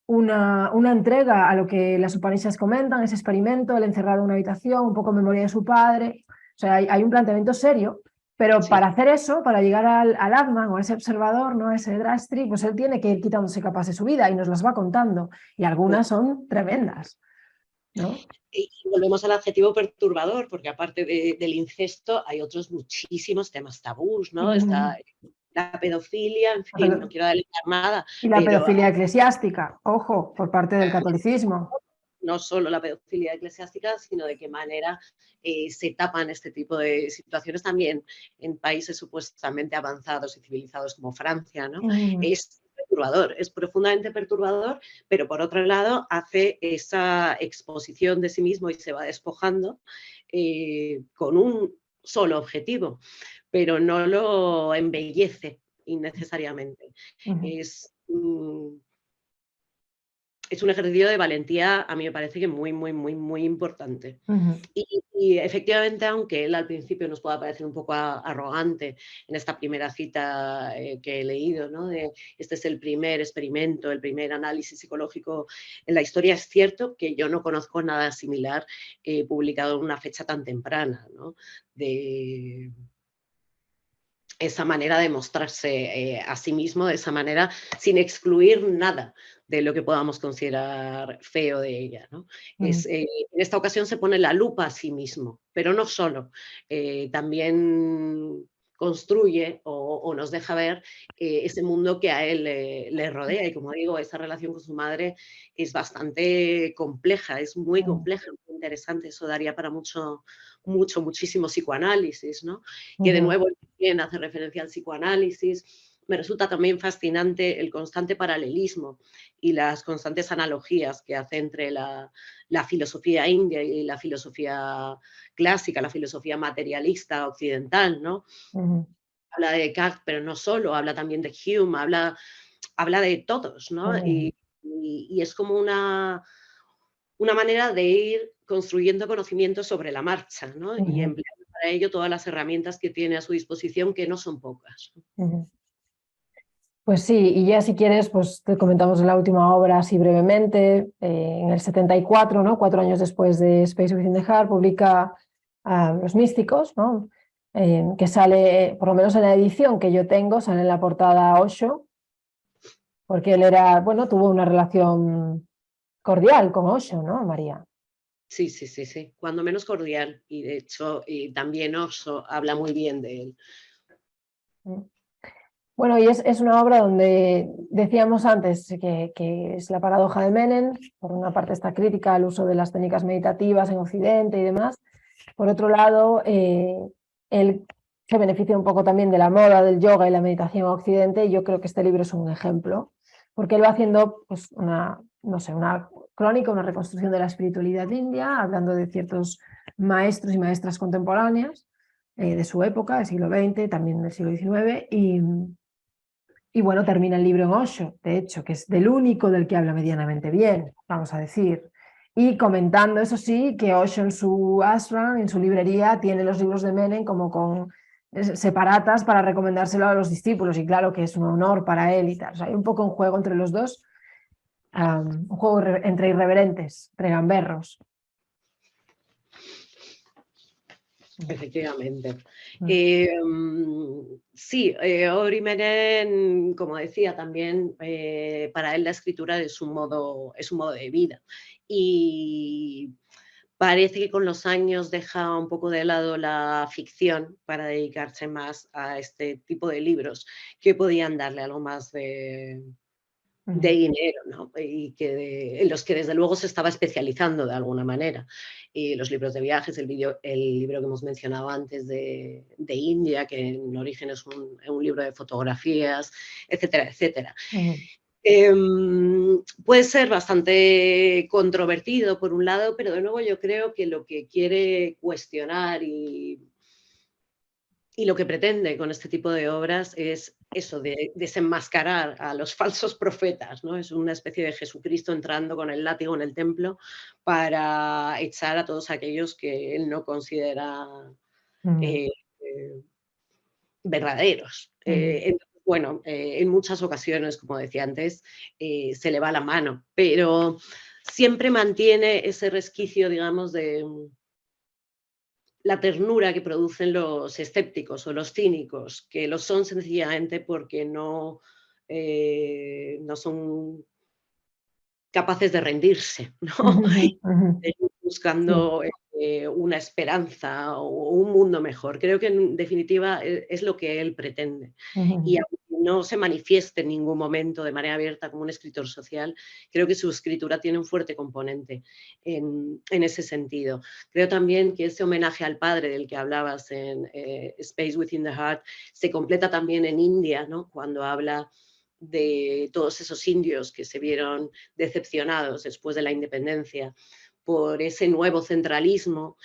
una entrega a lo que las Upanishads comentan, ese experimento, el encerrado en una habitación, un poco memoria de su padre. O sea, hay un planteamiento serio, pero Sí. para hacer eso, para llegar al Atman o a ese observador, ¿no? A ese Drashti, pues él tiene que ir quitándose capas de su vida y nos las va contando. Y algunas son tremendas, ¿no? Y volvemos al adjetivo perturbador, porque aparte del incesto hay otros muchísimos temas tabús, ¿no? Está la pedofilia, en fin, no quiero adelantar nada, Y la pero pedofilia eclesiástica, ojo, por parte del catolicismo. no solo la pedofilia eclesiástica, sino de qué manera se tapan este tipo de situaciones también en países supuestamente avanzados y civilizados como Francia, ¿no? Es perturbador, es profundamente perturbador, pero por otro lado hace esa exposición de sí mismo y se va despojando con un solo objetivo, pero no lo embellece innecesariamente. Es es un ejercicio de valentía, a mí me parece que muy, muy, muy, muy importante. Y efectivamente, aunque él al principio nos pueda parecer un poco arrogante en esta primera cita que he leído, ¿no? De este es el primer experimento, el primer análisis psicológico en la historia, es cierto que yo no conozco nada similar publicado en una fecha tan temprana, ¿no? De esa manera de mostrarse a sí mismo, de esa manera, sin excluir nada de lo que podamos considerar feo de ella, ¿no? En esta ocasión se pone la lupa a sí mismo, pero no solo, también construye o nos deja ver ese mundo que a él le rodea, y como digo, esa relación con su madre es bastante compleja, es muy compleja, muy interesante, eso daría para muchísimo psicoanálisis, ¿no? Que de nuevo también hace referencia al psicoanálisis. Me resulta también fascinante el constante paralelismo y las constantes analogías que hace entre la filosofía india y la filosofía clásica, la filosofía materialista occidental, ¿no? Habla de Descartes, pero no solo, habla también de Hume, habla de todos, ¿no? Y es como una manera de ir construyendo conocimiento sobre la marcha, ¿no? Y empleando para ello todas las herramientas que tiene a su disposición, que no son pocas. Pues sí, y ya si quieres, pues te comentamos la última obra así brevemente. En el 74, ¿no? 4 años después de Space Within the Heart, publica Los Místicos, ¿no? Que sale, por lo menos en la edición que yo tengo, sale en la portada Osho, porque él era, bueno, tuvo una relación cordial con Osho, ¿no, María? Sí, sí, sí, sí, cuando menos cordial. Y de hecho, también Oso habla muy bien de él. Bueno, y es una obra donde decíamos antes que es la paradoja de Menem. Por una parte está crítica al uso de las técnicas meditativas en Occidente y demás. Por otro lado, él se beneficia un poco también de la moda del yoga y la meditación en Occidente, y yo creo que este libro es un ejemplo, porque él va haciendo pues, una crónica, una reconstrucción de la espiritualidad india, hablando de ciertos maestros y maestras contemporáneas de su época, del siglo XX, también del siglo XIX, y bueno, termina el libro en Osho, de hecho, que es del único del que habla medianamente bien, vamos a decir. Y comentando, eso sí, que Osho en su ashram, en su librería, tiene los libros de Menem como con separatas para recomendárselo a los discípulos. Y claro que es un honor para él y tal. O sea, hay un poco un juego entre los dos, un juego entre irreverentes, entre gamberros. Efectivamente. Sí, Ori Menen, como decía, también para él la escritura es un modo de vida. Y parece que con los años deja un poco de lado la ficción para dedicarse más a este tipo de libros que podían darle algo más de dinero, ¿no? Y en los que desde luego se estaba especializando de alguna manera. Y los libros de viajes, el libro que hemos mencionado antes de India, que en origen es un libro de fotografías, etcétera, etcétera. Puede ser bastante controvertido por un lado, pero de nuevo yo creo que lo que quiere cuestionar y lo que pretende con este tipo de obras es eso, de desenmascarar a los falsos profetas, ¿no? Es una especie de Jesucristo entrando con el látigo en el templo para echar a todos aquellos que él no considera eh, eh, verdaderos. Entonces, bueno, en muchas ocasiones, como decía antes, se le va la mano, pero siempre mantiene ese resquicio, digamos, de la ternura que producen los escépticos o los cínicos, que lo son sencillamente porque no son capaces de rendirse, ¿no? De ir Sí. buscando una esperanza o un mundo mejor. Creo que en definitiva es lo que él pretende. Y aunque no se manifieste en ningún momento de manera abierta como un escritor social, creo que su escritura tiene un fuerte componente en ese sentido. Creo también que ese homenaje al padre del que hablabas en Space Within the Heart se completa también en India, ¿no? Cuando habla de todos esos indios que se vieron decepcionados después de la independencia por ese nuevo centralismo.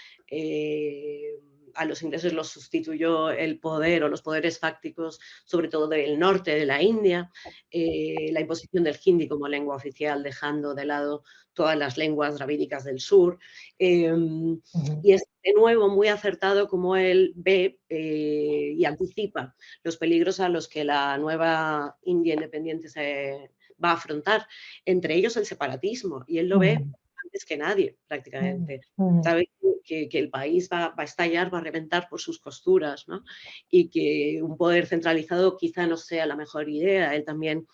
A los ingleses los sustituyó el poder o los poderes fácticos, sobre todo del norte de la India, la imposición del hindi como lengua oficial, dejando de lado todas las lenguas dravídicas del sur. Y es de nuevo muy acertado como él ve y anticipa los peligros a los que la nueva India independiente se va a afrontar, entre ellos el separatismo, y él lo ve antes que nadie prácticamente. Sabe que el país va a estallar, va a reventar por sus costuras, ¿no? Y que un poder centralizado quizá no sea la mejor idea. Él también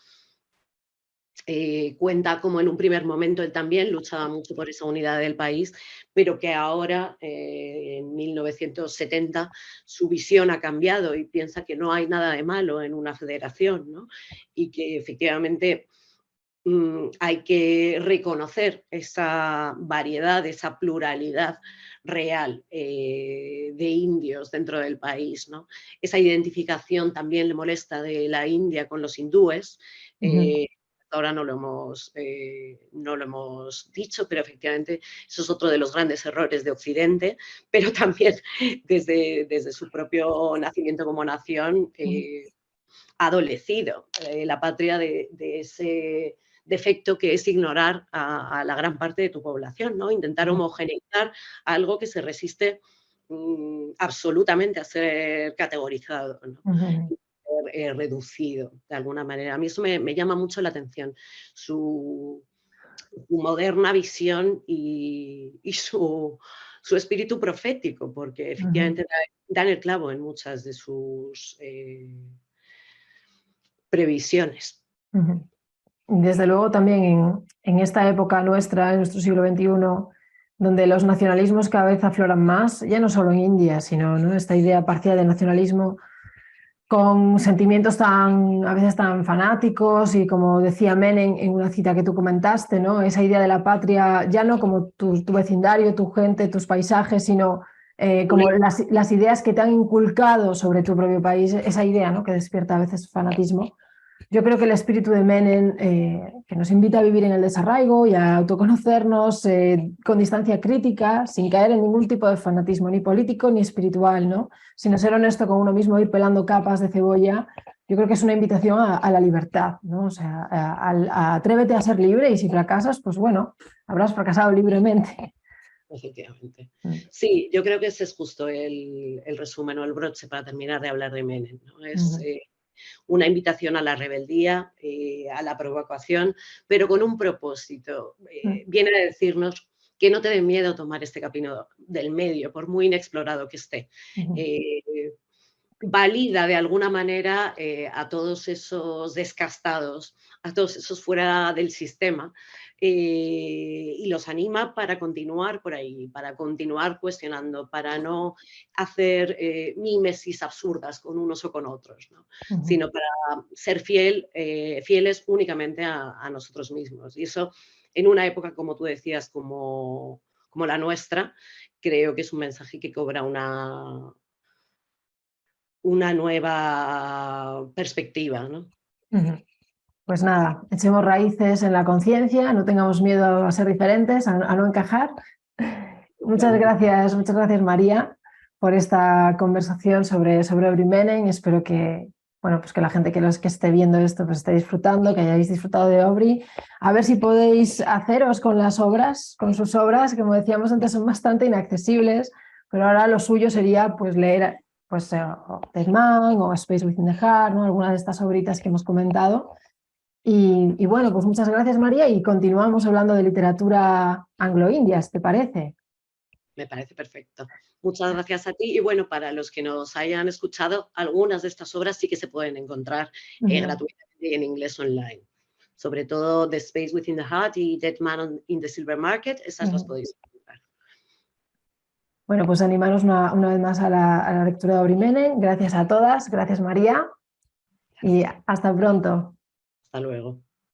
cuenta como en un primer momento él también luchaba mucho por esa unidad del país, pero que ahora, en 1970, su visión ha cambiado y piensa que no hay nada de malo en una federación, ¿no? Y que efectivamente hay que reconocer esa variedad, esa pluralidad real de indios dentro del país, ¿no? Esa identificación también le molesta de la India con los hindúes. Ahora no lo hemos dicho, pero efectivamente eso es otro de los grandes errores de Occidente, pero también desde su propio nacimiento como nación ha adolecido la patria de ese defecto que es ignorar a la gran parte de tu población, ¿no? Intentar homogeneizar algo que se resiste absolutamente a ser categorizado, ¿no? Reducido de alguna manera. A mí eso me llama mucho la atención, su moderna visión y su espíritu profético, porque efectivamente dan el clavo en muchas de sus previsiones. Desde luego también en esta época nuestra, en nuestro siglo XXI, donde los nacionalismos cada vez afloran más, ya no solo en India, sino, ¿no?, esta idea parcial de nacionalismo con sentimientos a veces tan fanáticos y, como decía Menem en una cita que tú comentaste, ¿no?, esa idea de la patria ya no como tu vecindario, tu gente, tus paisajes, sino como las ideas que te han inculcado sobre tu propio país, esa idea, ¿no?, que despierta a veces fanatismo. Yo creo que el espíritu de Menem, que nos invita a vivir en el desarraigo y a autoconocernos con distancia crítica, sin caer en ningún tipo de fanatismo, ni político ni espiritual, ¿no?, sino ser honesto con uno mismo, ir pelando capas de cebolla. Yo creo que es una invitación a la libertad, ¿no? O sea, atrévete a ser libre, y si fracasas, pues bueno, habrás fracasado libremente. Efectivamente. Sí, yo creo que ese es justo el resumen o el broche para terminar de hablar de Menem, ¿no? Es una invitación a la rebeldía, a la provocación, pero con un propósito. Viene a decirnos que no te dé miedo tomar este camino del medio, por muy inexplorado que esté. valida de alguna manera a todos esos descastados, a todos esos fuera del sistema, y los anima para continuar por ahí, para continuar cuestionando, para no hacer mímesis absurdas con unos o con otros, ¿no? Sino para ser fieles únicamente a nosotros mismos. Y eso, en una época, como tú decías, como la nuestra, creo que es un mensaje que cobra una nueva perspectiva, ¿no? Pues nada, echemos raíces en la conciencia, no tengamos miedo a ser diferentes, a no encajar. Muchas gracias María por esta conversación sobre Obry Menem. Espero que, bueno, pues que la gente que esté viendo esto pues esté disfrutando, que hayáis disfrutado de Obry. A ver si podéis haceros con las obras, con sus obras, que como decíamos antes son bastante inaccesibles, pero ahora lo suyo sería pues leer pues, Dead Man o Space Within the Heart, ¿no? Alguna de estas obritas que hemos comentado. Y bueno, pues muchas gracias María y continuamos hablando de literatura anglo-indias, ¿te parece? Me parece perfecto. Muchas gracias a ti y bueno, para los que nos hayan escuchado, algunas de estas obras sí que se pueden encontrar gratuitamente en inglés online. Sobre todo The Space Within the Heart y Dead Man in the Silver Market, esas las podéis encontrar. Bueno, pues animaros una vez más a la lectura de Obry Menem. Gracias a todas, gracias María y hasta pronto. Hasta luego.